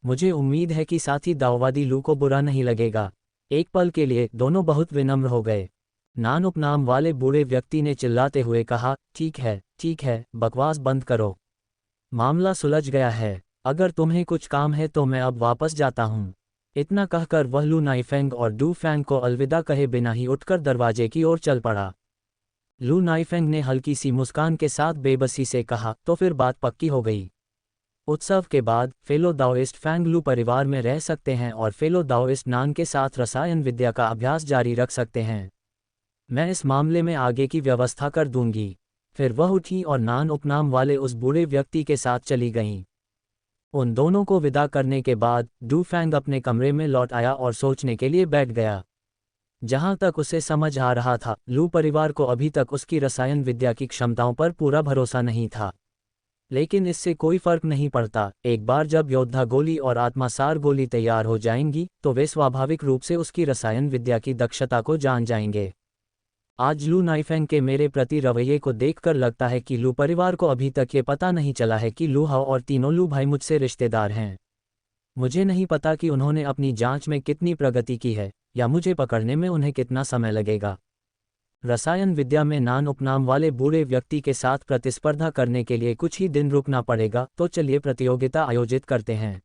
मुझे उम्मीद है कि साथी दाववादी लू को बुरा नहीं लगेगा। एक पल के लिए दोनों बहुत विनम्र हो गए। नान उपनाम वाले बूढ़े व्यक्ति ने चिल्लाते हुए कहा, ठीक है, बकवास बंद करो। मामला सुलझ गया है। अगर तुम्हें कुछ काम है तो मैं अब वापस जाता हूँ। इतना कहकर वह लू नाइफेंग और डू फैंग को अलविदा कहे बिना ही उठकर दरवाजे की ओर चल पड़ा। लू नाइफेंग ने हल्की सी मुस्कान के साथ बेबसी से कहा, तो फिर बात पक्की हो गई। उत्सव के बाद फेलो दाओइस्ट फैंग लू परिवार में रह सकते हैं और फेलो दाओइस्ट नान के साथ रसायन विद्या का अभ्यास जारी रख सकते हैं। मैं इस मामले में आगे की व्यवस्था कर दूंगी। फिर वह उठी और नान उपनाम वाले उस बूढ़े व्यक्ति के साथ चली गईं। उन दोनों को विदा करने के बाद डू फैंग अपने कमरे में लौट आया और सोचने के लिए बैठ गया। जहां तक उसे समझ आ रहा था, लू परिवार को अभी तक उसकी रसायन विद्या की क्षमताओं पर पूरा भरोसा नहीं था। लेकिन इससे कोई फर्क नहीं पड़ता, एक बार जब योद्धा गोली और आत्मासार गोली तैयार हो जाएंगी तो वे स्वाभाविक रूप से उसकी रसायन विद्या की दक्षता को जान जाएंगे। आज लू नाइफेंग के मेरे प्रति रवैये को देखकर लगता है कि लू परिवार को अभी तक ये पता नहीं चला है कि लू हाओ और तीनों लू भाई मुझसे रिश्तेदार हैं। मुझे नहीं पता कि उन्होंने अपनी जांच में कितनी प्रगति की है या मुझे पकड़ने में उन्हें कितना समय लगेगा। रसायन विद्या में नान उपनाम वाले बूढ़े व्यक्ति के साथ प्रतिस्पर्धा करने के लिए कुछ ही दिन रुकना पड़ेगा, तो चलिए प्रतियोगिता आयोजित करते हैं।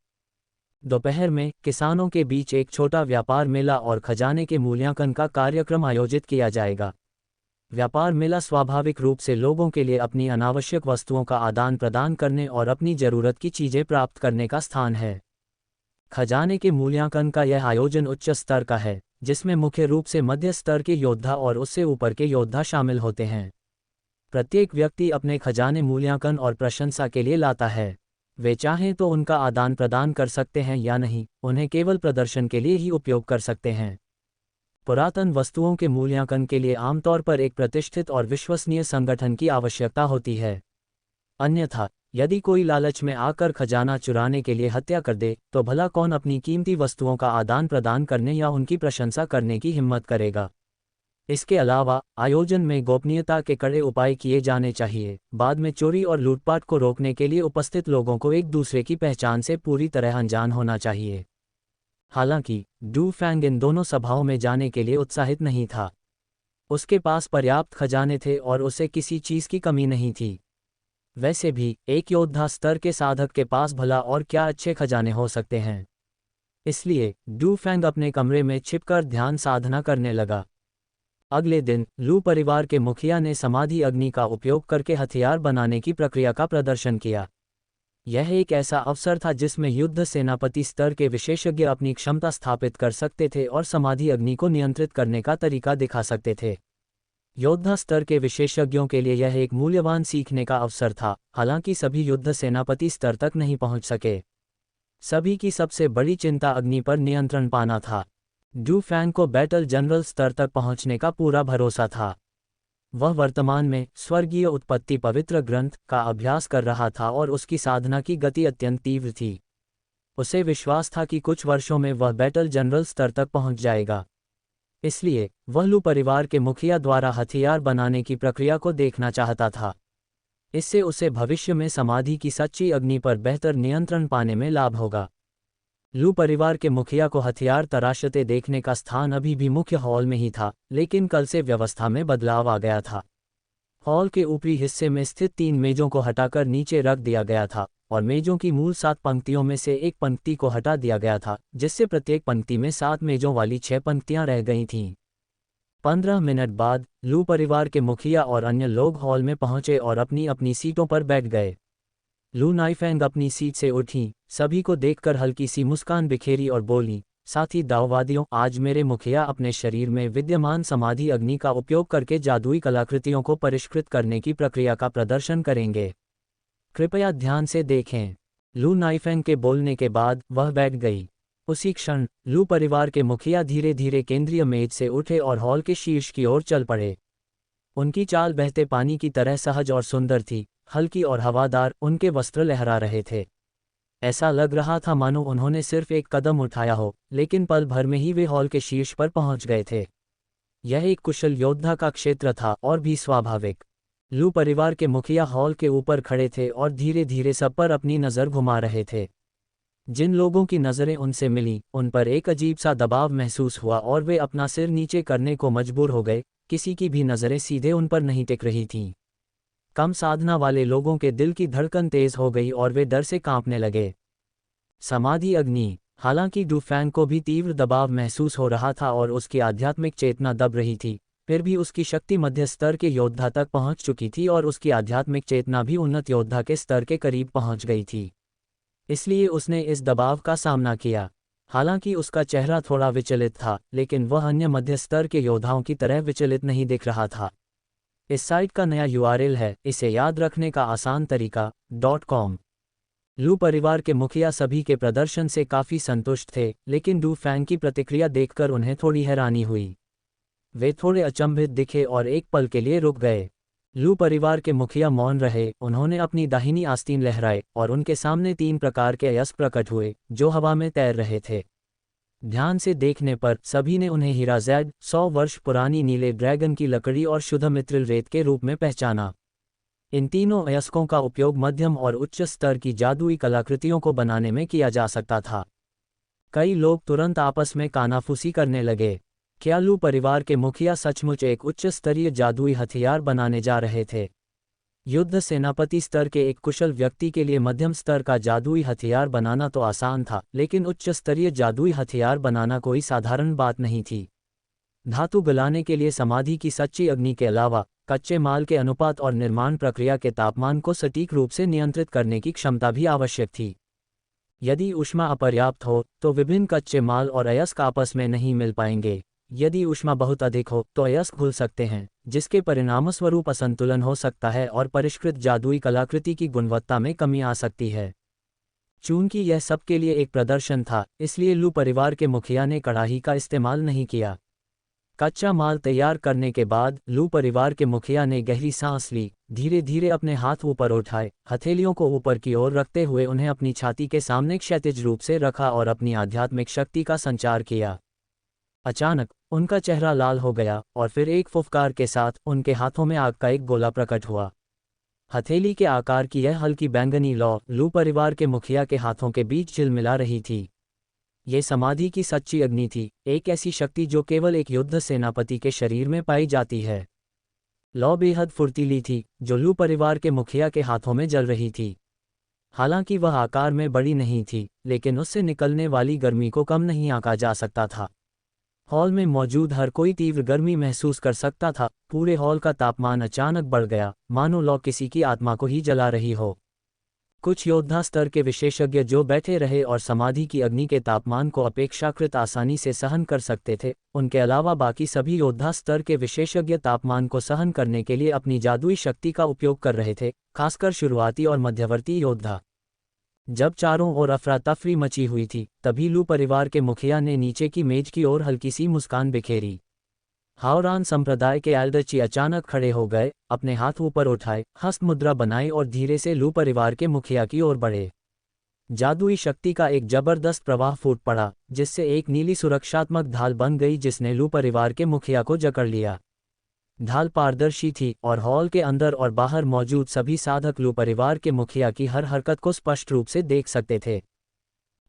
दोपहर में किसानों के बीच एक छोटा व्यापार मेला और खजाने के मूल्यांकन का कार्यक्रम आयोजित किया जाएगा। व्यापार मेला स्वाभाविक रूप से लोगों के लिए अपनी अनावश्यक वस्तुओं का आदान प्रदान करने और अपनी जरूरत की चीजें प्राप्त करने का स्थान है। खजाने के मूल्यांकन का यह आयोजन उच्च स्तर का है, जिसमें मुख्य रूप से मध्य स्तर के योद्धा और उससे ऊपर के योद्धा शामिल होते हैं। प्रत्येक व्यक्ति अपने खजाने मूल्यांकन और प्रशंसा के लिए लाता है। वे चाहें तो उनका आदान प्रदान कर सकते हैं या नहीं, उन्हें केवल प्रदर्शन के लिए ही उपयोग कर सकते हैं। पुरातन वस्तुओं के मूल्यांकन के लिए आमतौर पर एक प्रतिष्ठित और विश्वसनीय संगठन की आवश्यकता होती है। अन्यथा यदि कोई लालच में आकर खजाना चुराने के लिए हत्या कर दे, तो भला कौन अपनी कीमती वस्तुओं का आदान प्रदान करने या उनकी प्रशंसा करने की हिम्मत करेगा। इसके अलावा आयोजन में गोपनीयता के कड़े उपाय किए जाने चाहिए। बाद में चोरी और लूटपाट को रोकने के लिए उपस्थित लोगों को एक दूसरे की पहचान से पूरी तरह अनजान होना चाहिए। हालांकि डू फैंग इन दोनों सभाओं में जाने के लिए उत्साहित नहीं था। उसके पास पर्याप्त खजाने थे और उसे किसी चीज की कमी नहीं थी। वैसे भी एक योद्धा स्तर के साधक के पास भला और क्या अच्छे खजाने हो सकते हैं। इसलिए डू फैंग अपने कमरे में छिपकर ध्यान साधना करने लगा। अगले दिन लू परिवार के मुखिया ने समाधि अग्नि का उपयोग करके हथियार बनाने की प्रक्रिया का प्रदर्शन किया। यह एक ऐसा अवसर था जिसमें युद्ध सेनापति स्तर के विशेषज्ञ अपनी क्षमता स्थापित कर सकते थे और समाधि अग्नि को नियंत्रित करने का तरीका दिखा सकते थे। योद्धा स्तर के विशेषज्ञों के लिए यह एक मूल्यवान सीखने का अवसर था, हालांकि सभी युद्ध सेनापति स्तर तक नहीं पहुंच सके। सभी की सबसे बड़ी चिंता अग्नि पर नियंत्रण पाना था। डू फैंग को बैटल जनरल स्तर तक पहुंचने का पूरा भरोसा था। वह वर्तमान में स्वर्गीय उत्पत्ति पवित्र ग्रंथ का अभ्यास कर रहा था और उसकी साधना की गति अत्यंत तीव्र थी। उसे विश्वास था कि कुछ वर्षों में वह बैटल जनरल स्तर तक पहुंच जाएगा। इसलिए वह लू परिवार के मुखिया द्वारा हथियार बनाने की प्रक्रिया को देखना चाहता था। इससे उसे भविष्य में समाधि की सच्ची अग्नि पर बेहतर नियंत्रण पाने में लाभ होगा। लू परिवार के मुखिया को हथियार तराशते देखने का स्थान अभी भी मुख्य हॉल में ही था, लेकिन कल से व्यवस्था में बदलाव आ गया था। हॉल के ऊपरी हिस्से में स्थित 3 मेजों को हटाकर नीचे रख दिया गया था और मेजों की मूल 7 पंक्तियों में से एक पंक्ति को हटा दिया गया था, जिससे प्रत्येक पंक्ति में 7 मेजों वाली 6 पंक्तियां रह गई थीं। 15 मिनट बाद लू परिवार के मुखिया और अन्य लोग हॉल में पहुंचे और अपनी अपनी सीटों पर बैठ गए। लू नाइफेंग अपनी सीट से उठी, सभी को देखकर हल्की सी मुस्कान बिखेरी और बोली, साथी दाववादियों, आज मेरे मुखिया अपने शरीर में विद्यमान समाधि अग्नि का उपयोग करके जादुई कलाकृतियों को परिष्कृत करने की प्रक्रिया का प्रदर्शन करेंगे। कृपया ध्यान से देखें। लू नाइफेंग के बोलने के बाद वह बैठ गई। उसी क्षण लू परिवार के मुखिया धीरे धीरे केंद्रीय मेज से उठे और हॉल के शीर्ष की ओर चल पड़े। उनकी चाल बहते पानी की तरह सहज और सुंदर थी, हल्की और हवादार, उनके वस्त्र लहरा रहे थे। ऐसा लग रहा था मानो उन्होंने सिर्फ एक कदम उठाया हो, लेकिन पल भर में ही वे हॉल के शीर्ष पर पहुंच गए थे। यह एक कुशल योद्धा का क्षेत्र था और भी स्वाभाविक। लू परिवार के मुखिया हॉल के ऊपर खड़े थे और धीरे धीरे सब पर अपनी नज़र घुमा रहे थे। जिन लोगों की नज़रें उनसे मिलीं, उन पर एक अजीब सा दबाव महसूस हुआ और वे अपना सिर नीचे करने को मजबूर हो गए। किसी की भी नज़रें सीधे उन पर नहीं टिक रही थीं। कम साधना वाले लोगों के दिल की धड़कन तेज हो गई और वे डर से कांपने लगे। समाधि अग्नि। हालांकि डू फैंग को भी तीव्र दबाव महसूस हो रहा था और उसकी आध्यात्मिक चेतना दब रही थी, फिर भी उसकी शक्ति मध्य स्तर के योद्धा तक पहुंच चुकी थी और उसकी आध्यात्मिक चेतना भी उन्नत योद्धा के स्तर के करीब पहुंच गई थी। इसलिए उसने इस दबाव का सामना किया। हालांकि उसका चेहरा थोड़ा विचलित था, लेकिन वह अन्य मध्य स्तर के योद्धाओं की तरह विचलित नहीं दिख रहा था। इस साइट का नया यूआरएल है, इसे याद रखने का आसान तरीका .com। लू परिवार के मुखिया सभी के प्रदर्शन से काफ़ी संतुष्ट थे, लेकिन डू फैंग की प्रतिक्रिया देखकर उन्हें थोड़ी हैरानी हुई। वे थोड़े अचंभित दिखे और एक पल के लिए रुक गए। लू परिवार के मुखिया मौन रहे, उन्होंने अपनी दाहिनी आस्तीन लहराए और उनके सामने 3 प्रकार के अयस्क प्रकट हुए, जो हवा में तैर रहे थे। ध्यान से देखने पर सभी ने उन्हें हीरा ज़ेड 100 वर्ष पुरानी नीले ड्रैगन की लकड़ी और शुद्ध मित्रिल रेत के रूप में पहचाना। इन तीनों अयस्कों का उपयोग मध्यम और उच्च स्तर की जादुई कलाकृतियों को बनाने में किया जा सकता था। कई लोग तुरंत आपस में कानाफूसी करने लगे। क्या लू परिवार के मुखिया सचमुच एक उच्च स्तरीय जादुई हथियार बनाने जा रहे थे? युद्ध सेनापति स्तर के एक कुशल व्यक्ति के लिए मध्यम स्तर का जादुई हथियार बनाना तो आसान था, लेकिन उच्च स्तरीय जादुई हथियार बनाना कोई साधारण बात नहीं थी। धातु गलाने के लिए समाधि की सच्ची अग्नि के अलावा कच्चे माल के अनुपात और निर्माण प्रक्रिया के तापमान को सटीक रूप से नियंत्रित करने की क्षमता भी आवश्यक थी। यदि ऊष्मा अपर्याप्त हो तो विभिन्न कच्चे माल और अयस्क आपस में नहीं मिल पाएंगे। यदि ऊष्मा बहुत अधिक हो तो अयस्क घुल सकते हैं, जिसके परिणामस्वरूप असंतुलन हो सकता है और परिष्कृत जादुई कलाकृति की गुणवत्ता में कमी आ सकती है। चूंकि यह सबके लिए एक प्रदर्शन था, इसलिए लू परिवार के मुखिया ने कड़ाही का इस्तेमाल नहीं किया। कच्चा माल तैयार करने के बाद लू परिवार के मुखिया ने गहरी सांस ली, धीरे धीरे अपने हाथ ऊपर उठाए, हथेलियों को ऊपर की ओर रखते हुए उन्हें अपनी छाती के सामने क्षैतिज रूप से रखा और अपनी आध्यात्मिक शक्ति का संचार किया। अचानक उनका चेहरा लाल हो गया और फिर एक फुफकार के साथ उनके हाथों में आग का एक गोला प्रकट हुआ। हथेली के आकार की यह हल्की बैंगनी लौ लू परिवार के मुखिया के हाथों के बीच झिलमिला रही थी। ये समाधि की सच्ची अग्नि थी, एक ऐसी शक्ति जो केवल एक युद्ध सेनापति के शरीर में पाई जाती है। लौ बेहद फुर्तीली थी, जो लू परिवार के मुखिया के हाथों में जल रही थी। हालांकि वह आकार में बड़ी नहीं थी, लेकिन उससे निकलने वाली गर्मी को कम नहीं आंका जा सकता था। हॉल में मौजूद हर कोई तीव्र गर्मी महसूस कर सकता था। पूरे हॉल का तापमान अचानक बढ़ गया, मानो लौ किसी की आत्मा को ही जला रही हो। कुछ योद्धा स्तर के विशेषज्ञ जो बैठे रहे और समाधि की अग्नि के तापमान को अपेक्षाकृत आसानी से सहन कर सकते थे, उनके अलावा बाकी सभी योद्धा स्तर के विशेषज्ञ तापमान को सहन करने के लिए अपनी जादुई शक्ति का उपयोग कर रहे थे, खासकर शुरुआती और मध्यवर्ती योद्धा। जब चारों ओर अफरा तफरी मची हुई थी, तभी लू परिवार के मुखिया ने नीचे की मेज की ओर हल्की सी मुस्कान बिखेरी। हाओरान संप्रदाय के एल्डरची अचानक खड़े हो गए, अपने हाथ ऊपर उठाए, हस्त मुद्रा बनाई और धीरे से लू परिवार के मुखिया की ओर बढ़े। जादुई शक्ति का एक जबरदस्त प्रवाह फूट पड़ा, जिससे एक नीली सुरक्षात्मक ढाल बन गई जिसने लू परिवार के मुखिया को जकड़ लिया। ढाल पारदर्शी थी और हॉल के अंदर और बाहर मौजूद सभी साधक लू परिवार के मुखिया की हर हरकत को स्पष्ट रूप से देख सकते थे।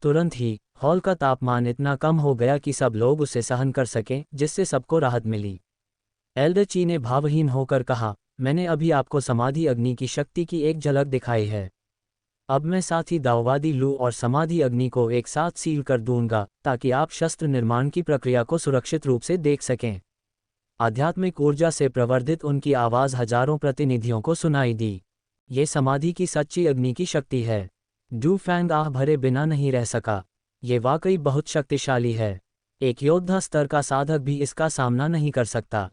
तुरंत ही हॉल का तापमान इतना कम हो गया कि सब लोग उसे सहन कर सकें, जिससे सबको राहत मिली। एल्डरची ने भावहीन होकर कहा, मैंने अभी आपको समाधि अग्नि की शक्ति की एक झलक दिखाई है। अब मैं साथ ही दाववादी लू और समाधि अग्नि को एक साथ सील कर दूंगा, ताकि आप शस्त्र निर्माण की प्रक्रिया को सुरक्षित रूप से देख सकें। आध्यात्मिक ऊर्जा से प्रवर्धित उनकी आवाज़ हजारों प्रतिनिधियों को सुनाई दी। ये समाधि की सच्ची अग्नि की शक्ति है। डू फैंग आह भरे बिना नहीं रह सका। ये वाकई बहुत शक्तिशाली है। एक योद्धा स्तर का साधक भी इसका सामना नहीं कर सकता।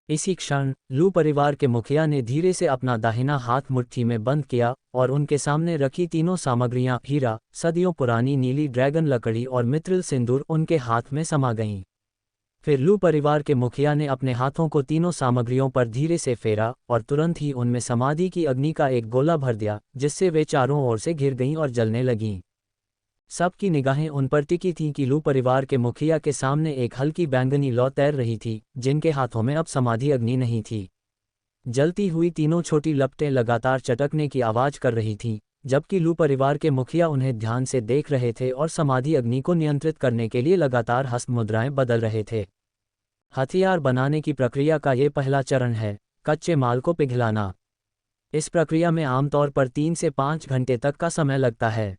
इसी क्षण लू परिवार के मुखिया ने धीरे से अपना दाहिना हाथ मुट्ठी में बंद किया और उनके सामने रखी तीनों सामग्रियां हीरा, सदियों पुरानी नीली ड्रैगन लकड़ी और मित्रिल सिंदूर उनके हाथ में समा गईं। फिर लू परिवार के मुखिया ने अपने हाथों को तीनों सामग्रियों पर धीरे से फेरा और तुरंत ही उनमें समाधि की अग्नि का एक गोला भर दिया, जिससे वे चारों ओर से घिर गईं और जलने लगीं। सबकी निगाहें उन पर टिकी थीं कि लू परिवार के मुखिया के सामने एक हल्की बैंगनी लौ तैर रही थी, जिनके हाथों में अब समाधि अग्नि नहीं थी। जलती हुई तीनों छोटी लपटें लगातार चटकने की आवाज़ कर रही थीं, जबकि लू परिवार के मुखिया उन्हें ध्यान से देख रहे थे और समाधि अग्नि को नियंत्रित करने के लिए लगातार हस्त मुद्राएं बदल रहे थे। हथियार बनाने की प्रक्रिया का ये पहला चरण है, कच्चे माल को पिघलाना। इस प्रक्रिया में आमतौर पर 3 से 5 घंटे तक का समय लगता है।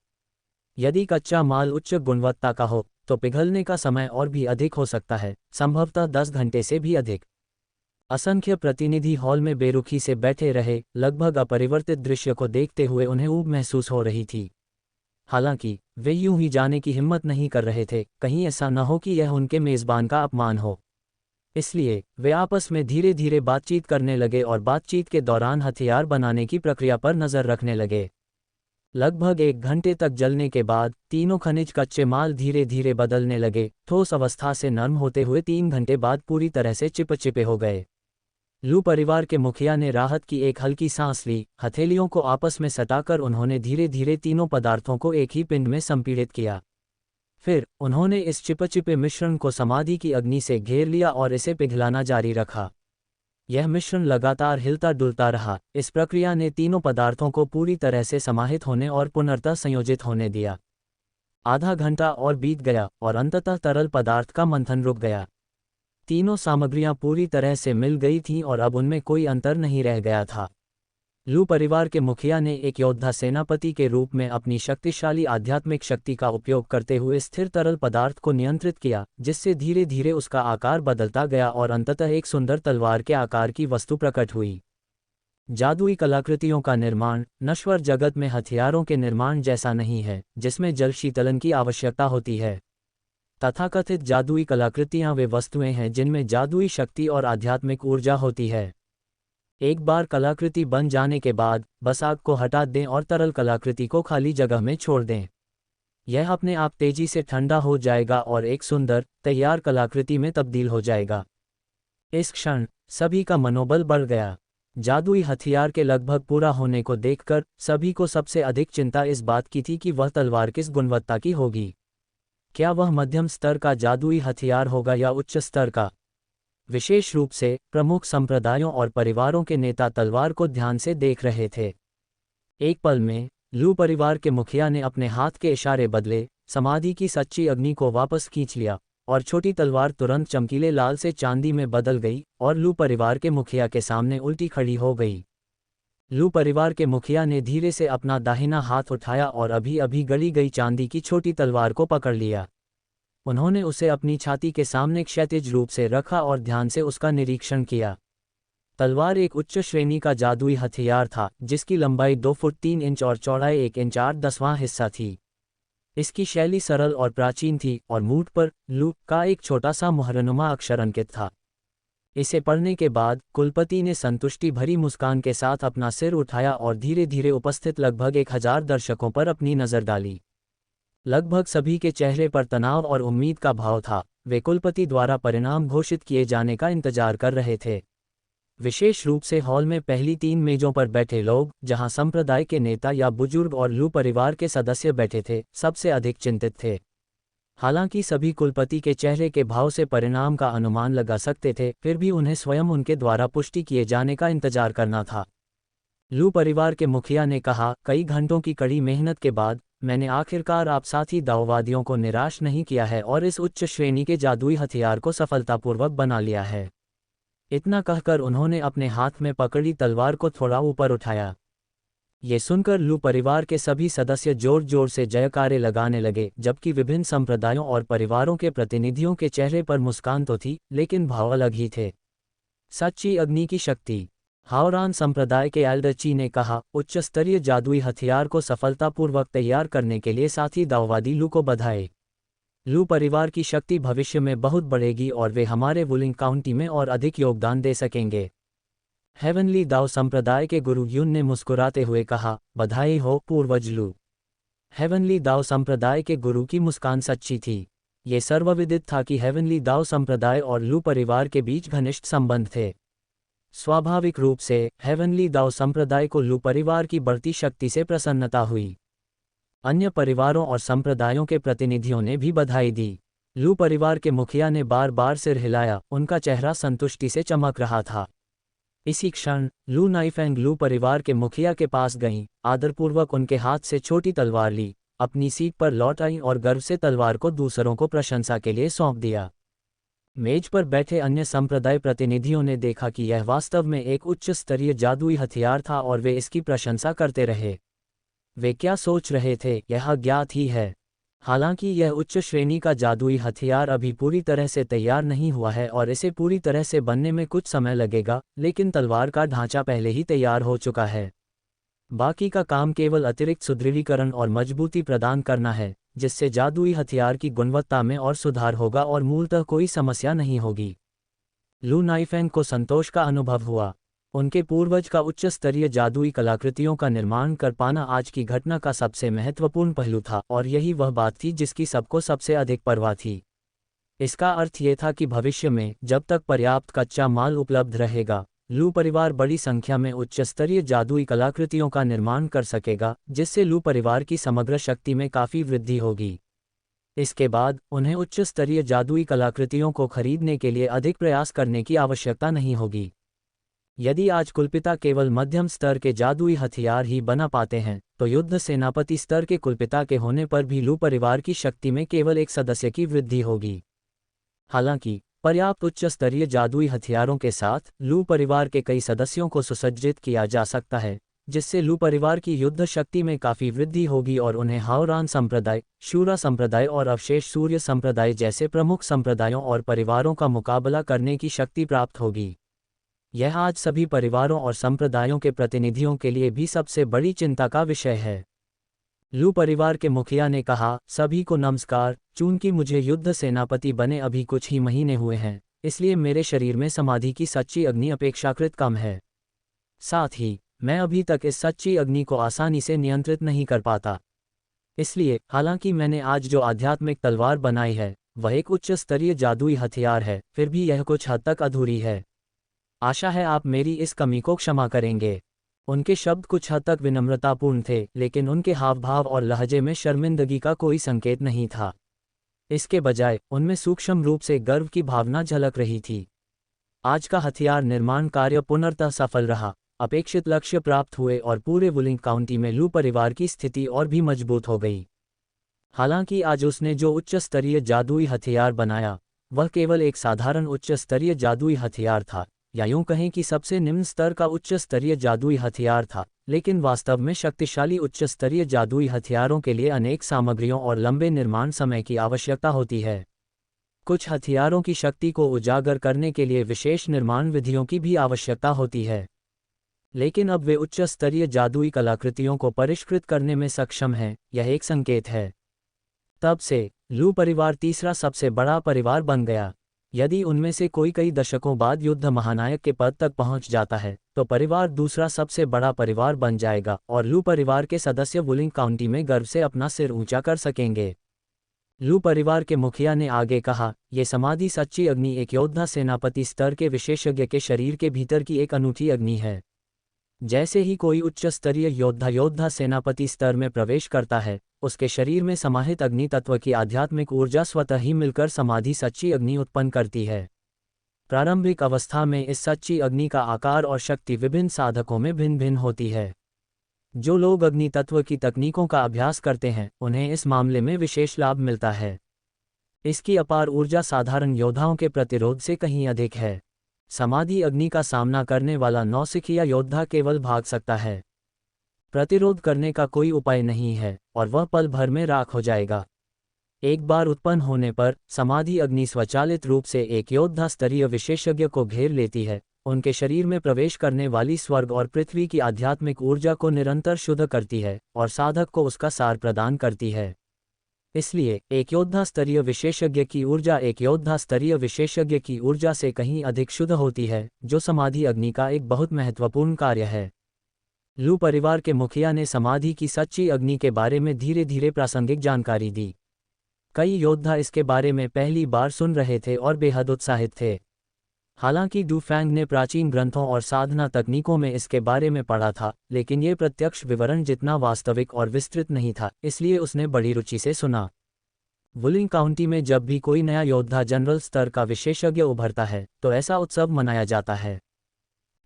यदि कच्चा माल उच्च गुणवत्ता का हो तो पिघलने का समय और भी अधिक हो सकता है, संभवतः 10 घंटे से भी अधिक। असंख्य प्रतिनिधि हॉल में बेरुखी से बैठे रहे, लगभग अपरिवर्तित दृश्य को देखते हुए उन्हें ऊब महसूस हो रही थी। हालांकि वे यूं ही जाने की हिम्मत नहीं कर रहे थे, कहीं ऐसा न हो कि यह उनके मेज़बान का अपमान हो। इसलिए वे आपस में धीरे धीरे बातचीत करने लगे और बातचीत के दौरान हथियार बनाने की प्रक्रिया पर नज़र रखने लगे। लगभग 1 घंटे तक जलने के बाद तीनों खनिज कच्चे माल धीरे धीरे बदलने लगे, ठोस अवस्था से नरम होते हुए 3 घंटे बाद पूरी तरह से चिपचिपे हो गए। लू परिवार के मुखिया ने राहत की एक हल्की सांस ली। हथेलियों को आपस में सटाकर उन्होंने धीरे धीरे तीनों पदार्थों को एक ही पिंड में संपीड़ित किया। फिर उन्होंने इस चिपचिपे मिश्रण को समाधि की अग्नि से घेर लिया और इसे पिघलाना जारी रखा। यह मिश्रण लगातार हिलता डुलता रहा। इस प्रक्रिया ने तीनों पदार्थों को पूरी तरह से समाहित होने और पुनर्तः संयोजित होने दिया। आधा घंटा और बीत गया और अंततः तरल पदार्थ का मंथन रुक गया। तीनों सामग्रियां पूरी तरह से मिल गई थीं और अब उनमें कोई अंतर नहीं रह गया था। लू परिवार के मुखिया ने एक योद्धा सेनापति के रूप में अपनी शक्तिशाली आध्यात्मिक शक्ति का उपयोग करते हुए स्थिर तरल पदार्थ को नियंत्रित किया, जिससे धीरे धीरे उसका आकार बदलता गया और अंततः एक सुंदर तलवार के आकार की वस्तु प्रकट हुई। जादुई कलाकृतियों का निर्माण नश्वर जगत में हथियारों के निर्माण जैसा नहीं है, जिसमें जल शीतलन की आवश्यकता होती है। तथाकथित जादुई कलाकृतियां वे वस्तुएं हैं जिनमें जादुई शक्ति और आध्यात्मिक ऊर्जा होती है। एक बार कलाकृति बन जाने के बाद बस आग को हटा दें और तरल कलाकृति को खाली जगह में छोड़ दें। यह अपने आप तेजी से ठंडा हो जाएगा और एक सुंदर, तैयार कलाकृति में तब्दील हो जाएगा। इस क्षण सभी का मनोबल बढ़ गया। जादुई हथियार के लगभग पूरा होने को देखकर सभी को सबसे अधिक चिंता इस बात की थी कि वह तलवार किस गुणवत्ता की होगी। क्या वह मध्यम स्तर का जादुई हथियार होगा या उच्च स्तर का? विशेष रूप से प्रमुख संप्रदायों और परिवारों के नेता तलवार को ध्यान से देख रहे थे। एक पल में लू परिवार के मुखिया ने अपने हाथ के इशारे बदले, समाधि की सच्ची अग्नि को वापस खींच लिया और छोटी तलवार तुरंत चमकीले लाल से चांदी में बदल गई और लू परिवार के मुखिया के सामने उल्टी खड़ी हो गई। लू परिवार के मुखिया ने धीरे से अपना दाहिना हाथ उठाया और अभी अभी गड़ी गई चांदी की छोटी तलवार को पकड़ लिया। उन्होंने उसे अपनी छाती के सामने क्षैतिज रूप से रखा और ध्यान से उसका निरीक्षण किया। तलवार एक उच्च श्रेणी का जादुई हथियार था, जिसकी लंबाई 2 फुट 3 इंच और चौड़ाई 1 इंच 8/10वां हिस्सा थी। इसकी शैली सरल और प्राचीन थी और मूठ पर लू का एक छोटा सा मुहरनुमा अक्षर अंकित था। इसे पढ़ने के बाद कुलपति ने संतुष्टि भरी मुस्कान के साथ अपना सिर उठाया और धीरे धीरे उपस्थित लगभग 1000 दर्शकों पर अपनी नज़र डाली। लगभग सभी के चेहरे पर तनाव और उम्मीद का भाव था। वे कुलपति द्वारा परिणाम घोषित किए जाने का इंतजार कर रहे थे। विशेष रूप से हॉल में पहली 3 मेजों पर बैठे लोग, जहां संप्रदाय के नेता या बुजुर्ग और लू परिवार के सदस्य बैठे थे, सबसे अधिक चिंतित थे। हालांकि सभी कुलपति के चेहरे के भाव से परिणाम का अनुमान लगा सकते थे, फिर भी उन्हें स्वयं उनके द्वारा पुष्टि किए जाने का इंतजार करना था। लू परिवार के मुखिया ने कहा, कई घंटों की कड़ी मेहनत के बाद मैंने आखिरकार आप साथी दाववादियों को निराश नहीं किया है और इस उच्च श्रेणी के जादुई हथियार को सफलतापूर्वक बना लिया है। इतना कहकर उन्होंने अपने हाथ में पकड़ी तलवार को थोड़ा ऊपर उठाया। ये सुनकर लू परिवार के सभी सदस्य जोर जोर से जयकारे लगाने लगे, जबकि विभिन्न संप्रदायों और परिवारों के प्रतिनिधियों के चेहरे पर मुस्कान तो थी, लेकिन भाव अलग ही थे। सच्ची अग्नि की शक्ति। हावरान संप्रदाय के एल्डरची ने कहा, उच्च स्तरीय जादुई हथियार को सफलतापूर्वक तैयार करने के लिए साथी दाववादी लू को बधाई। लू परिवार की शक्ति भविष्य में बहुत बढ़ेगी और वे हमारे वुलिंग काउंटी में और अधिक योगदान दे सकेंगे। हेवनली दाव संप्रदाय के गुरु यून ने मुस्कुराते हुए कहा, बधाई हो पूर्वज लू। हेवनली दाव संप्रदाय के गुरु की मुस्कान सच्ची थी। ये सर्वविदित था कि हेवनली दाव संप्रदाय और लू परिवार के बीच घनिष्ठ संबंध थे। स्वाभाविक रूप से हेवनली दाव संप्रदाय को लू परिवार की बढ़ती शक्ति से प्रसन्नता हुई। अन्य परिवारों और संप्रदायों के प्रतिनिधियों ने भी बधाई दी। लू परिवार के मुखिया ने बार बार सिर हिलाया, उनका चेहरा संतुष्टि से चमक रहा था। इसी क्षण लू नाइफेंग लू परिवार के मुखिया के पास गईं, आदरपूर्वक उनके हाथ से छोटी तलवार ली, अपनी सीट पर लौट आईं और गर्व से तलवार को दूसरों को प्रशंसा के लिए सौंप दिया। मेज पर बैठे अन्य संप्रदाय प्रतिनिधियों ने देखा कि यह वास्तव में एक उच्च स्तरीय जादुई हथियार था और वे इसकी प्रशंसा करते रहे। वे क्या सोच रहे थे, यह अज्ञात ही है। हालांकि यह उच्च श्रेणी का जादुई हथियार अभी पूरी तरह से तैयार नहीं हुआ है और इसे पूरी तरह से बनने में कुछ समय लगेगा, लेकिन तलवार का ढांचा पहले ही तैयार हो चुका है। बाकी का काम केवल अतिरिक्त सुदृढ़ीकरण और मजबूती प्रदान करना है, जिससे जादुई हथियार की गुणवत्ता में और सुधार होगा और मूलतः कोई समस्या नहीं होगी। लू नाइफेंग को संतोष का अनुभव हुआ। उनके पूर्वज का उच्च स्तरीय जादुई कलाकृतियों का निर्माण कर पाना आज की घटना का सबसे महत्वपूर्ण पहलू था, और यही वह बात थी जिसकी सबको सबसे अधिक परवाह थी। इसका अर्थ ये था कि भविष्य में जब तक पर्याप्त कच्चा माल उपलब्ध रहेगा, लू परिवार बड़ी संख्या में उच्च स्तरीय जादुई कलाकृतियों का निर्माण कर सकेगा, जिससे लू परिवार की समग्र शक्ति में काफ़ी वृद्धि होगी। इसके बाद उन्हें उच्च स्तरीय जादुई कलाकृतियों को खरीदने के लिए अधिक प्रयास करने की आवश्यकता नहीं होगी। यदि आज कुलपिता केवल मध्यम स्तर के जादुई हथियार ही बना पाते हैं, तो युद्ध सेनापति स्तर के कुलपिता के होने पर भी लू परिवार की शक्ति में केवल एक सदस्य की वृद्धि होगी। हालांकि पर्याप्त उच्च स्तरीय जादुई हथियारों के साथ लू परिवार के कई सदस्यों को सुसज्जित किया जा सकता है, जिससे लू परिवार की युद्ध शक्ति में काफ़ी वृद्धि होगी और उन्हें हाओरान संप्रदाय, शूरा संप्रदाय और अवशेष सूर्य संप्रदाय जैसे प्रमुख संप्रदायों और परिवारों का मुकाबला करने की शक्ति प्राप्त होगी। यह आज सभी परिवारों और संप्रदायों के प्रतिनिधियों के लिए भी सबसे बड़ी चिंता का विषय है। लू परिवार के मुखिया ने कहा, सभी को नमस्कार। चूंकि मुझे युद्ध सेनापति बने अभी कुछ ही महीने हुए हैं, इसलिए मेरे शरीर में समाधि की सच्ची अग्नि अपेक्षाकृत कम है। साथ ही मैं अभी तक इस सच्ची अग्नि को आसानी से नियंत्रित नहीं कर पाता। इसलिए हालांकि मैंने आज जो आध्यात्मिक तलवार बनाई है वह एक उच्च स्तरीय जादुई हथियार है, फिर भी यह कुछ हद तक अधूरी है। आशा है आप मेरी इस कमी को क्षमा करेंगे। उनके शब्द कुछ हद तक विनम्रतापूर्ण थे, लेकिन उनके हावभाव और लहजे में शर्मिंदगी का कोई संकेत नहीं था। इसके बजाय उनमें सूक्ष्म रूप से गर्व की भावना झलक रही थी। आज का हथियार निर्माण कार्य पूर्णतः सफल रहा, अपेक्षित लक्ष्य प्राप्त हुए और पूरे वुलिंग काउंटी में लू परिवार की स्थिति और भी मजबूत हो गई। हालांकि आज उसने जो उच्च स्तरीय जादुई हथियार बनाया वह केवल एक साधारण उच्च स्तरीय जादुई हथियार था, या यूं कहें कि सबसे निम्न स्तर का उच्च स्तरीय जादुई हथियार था, लेकिन वास्तव में शक्तिशाली उच्च स्तरीय जादुई हथियारों के लिए अनेक सामग्रियों और लंबे निर्माण समय की आवश्यकता होती है। कुछ हथियारों की शक्ति को उजागर करने के लिए विशेष निर्माण विधियों की भी आवश्यकता होती है, लेकिन अब वे उच्च स्तरीय जादुई कलाकृतियों को परिष्कृत करने में सक्षम हैं। यह एक संकेत है। तब से लू परिवार तीसरा सबसे बड़ा परिवार बन गया। यदि उनमें से कोई कई दशकों बाद युद्ध महानायक के पद तक पहुंच जाता है, तो परिवार दूसरा सबसे बड़ा परिवार बन जाएगा और लू परिवार के सदस्य वुलिंग काउंटी में गर्व से अपना सिर ऊंचा कर सकेंगे। लू परिवार के मुखिया ने आगे कहा, ये समाधि सच्ची अग्नि एक योद्धा सेनापति स्तर के विशेषज्ञ के शरीर के भीतर की एक अनूठी अग्नि है। जैसे ही कोई उच्च स्तरीय योद्धा सेनापति स्तर में प्रवेश करता है, उसके शरीर में समाहित अग्नि तत्व की आध्यात्मिक ऊर्जा स्वतः ही मिलकर समाधि सच्ची अग्नि उत्पन्न करती है। प्रारंभिक अवस्था में इस सच्ची अग्नि का आकार और शक्ति विभिन्न साधकों में भिन्न भिन्न होती है। जो लोग अग्नि तत्व की तकनीकों का अभ्यास करते हैं, उन्हें इस मामले में विशेष लाभ मिलता है। इसकी अपार ऊर्जा साधारण योद्धाओं के प्रतिरोध से कहीं अधिक है। समाधि अग्नि का सामना करने वाला नौसिखिया योद्धा केवल भाग सकता है। प्रतिरोध करने का कोई उपाय नहीं है और वह पल भर में राख हो जाएगा। एक बार उत्पन्न होने पर समाधि अग्नि स्वचालित रूप से एक योद्धा स्तरीय विशेषज्ञ को घेर लेती है, उनके शरीर में प्रवेश करने वाली स्वर्ग और पृथ्वी की आध्यात्मिक ऊर्जा को निरंतर शुद्ध करती है और साधक को उसका सार प्रदान करती है। इसलिए एक योद्धा स्तरीय विशेषज्ञ की ऊर्जा एक योद्धा स्तरीय विशेषज्ञ की ऊर्जा से कहीं अधिक शुद्ध होती है, जो समाधि अग्नि का एक बहुत महत्वपूर्ण कार्य है। लू परिवार के मुखिया ने समाधि की सच्ची अग्नि के बारे में धीरे धीरे प्रासंगिक जानकारी दी। कई योद्धा इसके बारे में पहली बार सुन रहे थे और बेहद उत्साहित थे। हालांकि डू फैंग ने प्राचीन ग्रंथों और साधना तकनीकों में इसके बारे में पढ़ा था, लेकिन ये प्रत्यक्ष विवरण जितना वास्तविक और विस्तृत नहीं था, इसलिए उसने बड़ी रुचि से सुना। वुलिंग काउंटी में जब भी कोई नया योद्धा जनरल स्तर का विशेषज्ञ उभरता है, तो ऐसा उत्सव मनाया जाता है।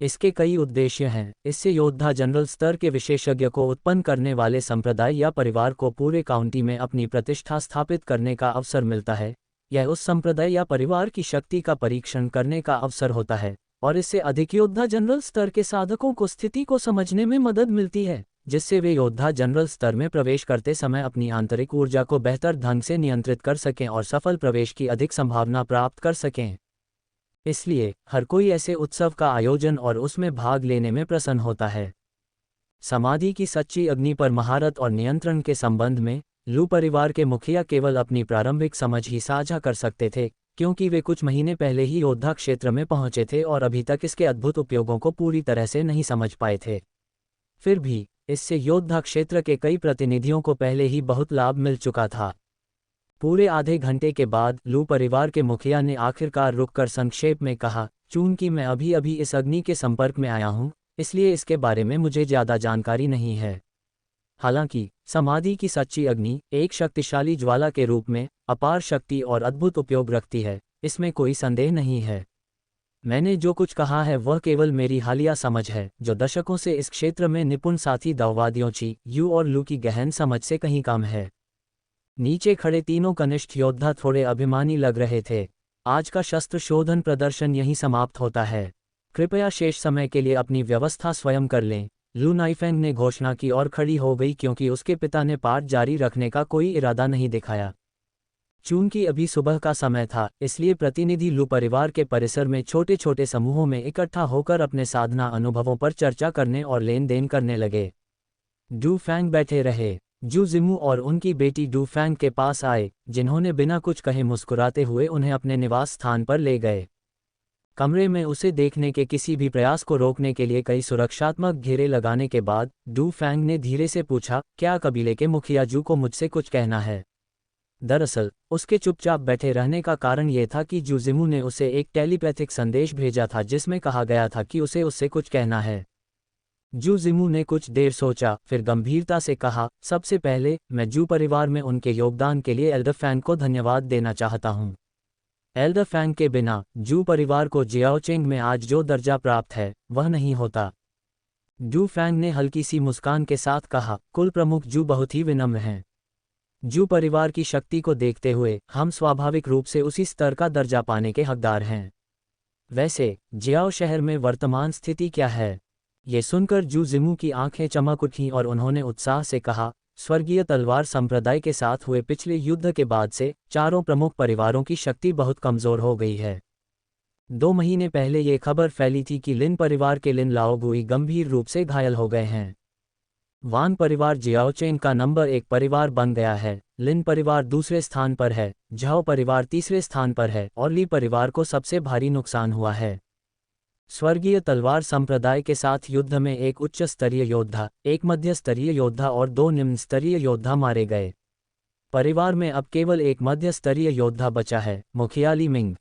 इसके कई उद्देश्य हैं। इससे योद्धा जनरल स्तर के विशेषज्ञ को उत्पन्न करने वाले संप्रदाय या परिवार को पूरे काउंटी में अपनी प्रतिष्ठा स्थापित करने का अवसर मिलता है। यह उस संप्रदाय या परिवार की शक्ति का परीक्षण करने का अवसर होता है, और इससे अधिक योद्धा जनरल स्तर के साधकों को स्थिति को समझने में मदद मिलती है, जिससे वे योद्धा जनरल स्तर में प्रवेश करते समय अपनी आंतरिक ऊर्जा को बेहतर ढंग से नियंत्रित कर सकें और सफल प्रवेश की अधिक संभावना प्राप्त कर सकें। इसलिए हर कोई ऐसे उत्सव का आयोजन और उसमें भाग लेने में प्रसन्न होता है। समाधि की सच्ची अग्नि पर महारत और नियंत्रण के संबंध में लू परिवार के मुखिया केवल अपनी प्रारंभिक समझ ही साझा कर सकते थे, क्योंकि वे कुछ महीने पहले ही योद्धा क्षेत्र में पहुंचे थे और अभी तक इसके अद्भुत उपयोगों को पूरी तरह से नहीं समझ पाए थे। फिर भी इससे योद्धा क्षेत्र के कई प्रतिनिधियों को पहले ही बहुत लाभ मिल चुका था। पूरे आधे घंटे के बाद लू परिवार के मुखिया ने आखिरकार रुककर संक्षेप में कहा, चूंकि मैं अभी अभी इस अग्नि के संपर्क में आया हूं, इसलिए इसके बारे में मुझे ज़्यादा जानकारी नहीं है। हालांकि समाधि की सच्ची अग्नि एक शक्तिशाली ज्वाला के रूप में अपार शक्ति और अद्भुत उपयोग रखती है, इसमें कोई संदेह नहीं है। मैंने जो कुछ कहा है वह केवल मेरी हालिया समझ है, जो दशकों से इस क्षेत्र में निपुण साथी दाववादियों ची यू और लू की गहन समझ से कहीं कम है। नीचे खड़े तीनों कनिष्ठ योद्धा थोड़े अभिमानी लग रहे थे। आज का शस्त्र शोधन प्रदर्शन यहीं समाप्त होता है। कृपया शेष समय के लिए अपनी व्यवस्था स्वयं कर लें। लू नाइफेंग ने घोषणा की और खड़ी हो गई क्योंकि उसके पिता ने पाठ जारी रखने का कोई इरादा नहीं दिखाया। चूंकि अभी सुबह का समय था, इसलिए प्रतिनिधि लू परिवार के परिसर में छोटे छोटे समूहों में इकट्ठा होकर अपने साधना अनुभवों पर चर्चा करने और लेन देन करने लगे। डू फैंग बैठे रहे। जू जिमू और उनकी बेटी डू फैंग के पास आए, जिन्होंने बिना कुछ कहे मुस्कुराते हुए उन्हें अपने निवास स्थान पर ले गए। कमरे में उसे देखने के किसी भी प्रयास को रोकने के लिए कई सुरक्षात्मक घेरे लगाने के बाद डू फैंग ने धीरे से पूछा, क्या कबीले के मुखिया जू को मुझसे कुछ कहना है? दरअसल उसके चुपचाप बैठे रहने का कारण यह था कि जू जिमू ने उसे एक टेलीपैथिक संदेश भेजा था जिसमें कहा गया था कि उसे उससे कुछ कहना है। जू जिमू ने कुछ देर सोचा, फिर गंभीरता से कहा, सबसे पहले मैं जू परिवार में उनके योगदान के लिए एल्डर फैंग को धन्यवाद देना चाहता हूँ। एल्डर फैंग के बिना जू परिवार को जियाओचेंग में आज जो दर्जा प्राप्त है वह नहीं होता। डू फैंग ने हल्की सी मुस्कान के साथ कहा, कुल प्रमुख जू बहुत ही विनम्र हैं। जू परिवार की शक्ति को देखते हुए हम स्वाभाविक रूप से उसी स्तर का दर्जा पाने के हकदार हैं। वैसे जियाओ शहर में वर्तमान स्थिति क्या है? ये सुनकर जू जिमू की आंखें चमक उठीं और उन्होंने उत्साह से कहा, स्वर्गीय तलवार संप्रदाय के साथ हुए पिछले युद्ध के बाद से चारों प्रमुख परिवारों की शक्ति बहुत कमजोर हो गई है। 2 महीने पहले ये खबर फैली थी कि लिन परिवार के लिन लाओगुई गंभीर रूप से घायल हो गए हैं। वान परिवार जियाओचेंग का नंबर 1 परिवार बन गया है, लिन परिवार दूसरे स्थान पर है, झाओ परिवार तीसरे स्थान पर है और ली परिवार को सबसे भारी नुकसान हुआ है। स्वर्गीय तलवार संप्रदाय के साथ युद्ध में एक उच्च स्तरीय योद्धा, एक मध्य स्तरीय योद्धा और 2 निम्न स्तरीय योद्धा मारे गए। परिवार में अब केवल एक मध्य स्तरीय योद्धा बचा है, मुखिया ली मिंग।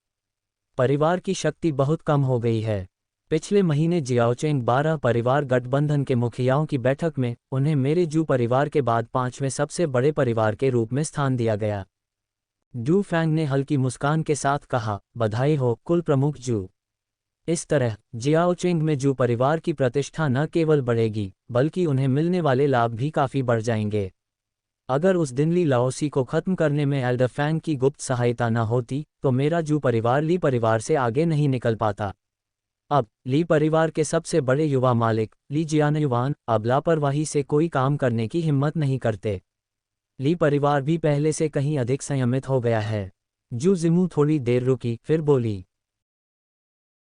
परिवार की शक्ति बहुत कम हो गई है। पिछले महीने जियाओचेंग 12 परिवार गठबंधन के मुखियाओं की बैठक में उन्हें मेरे जू परिवार के बाद 5वें सबसे बड़े परिवार के रूप में स्थान दिया गया। डू फैंग ने हल्की मुस्कान के साथ कहा, बधाई हो कुल प्रमुख जू। इस तरह जियाओचेंग में जू परिवार की प्रतिष्ठा न केवल बढ़ेगी बल्कि उन्हें मिलने वाले लाभ भी काफ़ी बढ़ जाएंगे। अगर उस दिन ली लाओसी को खत्म करने में एल्डर फैंग की गुप्त सहायता न होती तो मेरा जू परिवार ली परिवार से आगे नहीं निकल पाता। अब ली परिवार के सबसे बड़े युवा मालिक ली जियानयुआन अब लापरवाही से कोई काम करने की हिम्मत नहीं करते। ली परिवार भी पहले से कहीं अधिक संयमित हो गया है। जू जिमू थोड़ी देर रुकी, फिर बोली,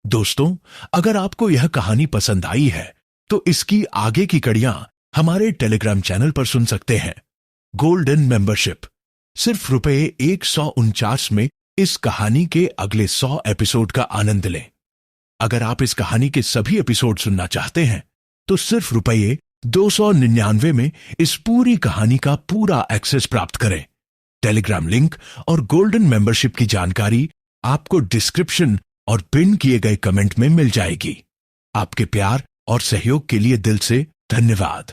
दोस्तों, अगर आपको यह कहानी पसंद आई है तो इसकी आगे की कड़ियां हमारे टेलीग्राम चैनल पर सुन सकते हैं। गोल्डन मेंबरशिप सिर्फ ₹149 में इस कहानी के अगले 100 एपिसोड का आनंद लें। अगर आप इस कहानी के सभी एपिसोड सुनना चाहते हैं तो सिर्फ ₹299 में इस पूरी कहानी का पूरा एक्सेस प्राप्त करें। टेलीग्राम लिंक और गोल्डन मेंबरशिप की जानकारी आपको डिस्क्रिप्शन और पिन किए गए कमेंट में मिल जाएगी। आपके प्यार और सहयोग के लिए दिल से धन्यवाद।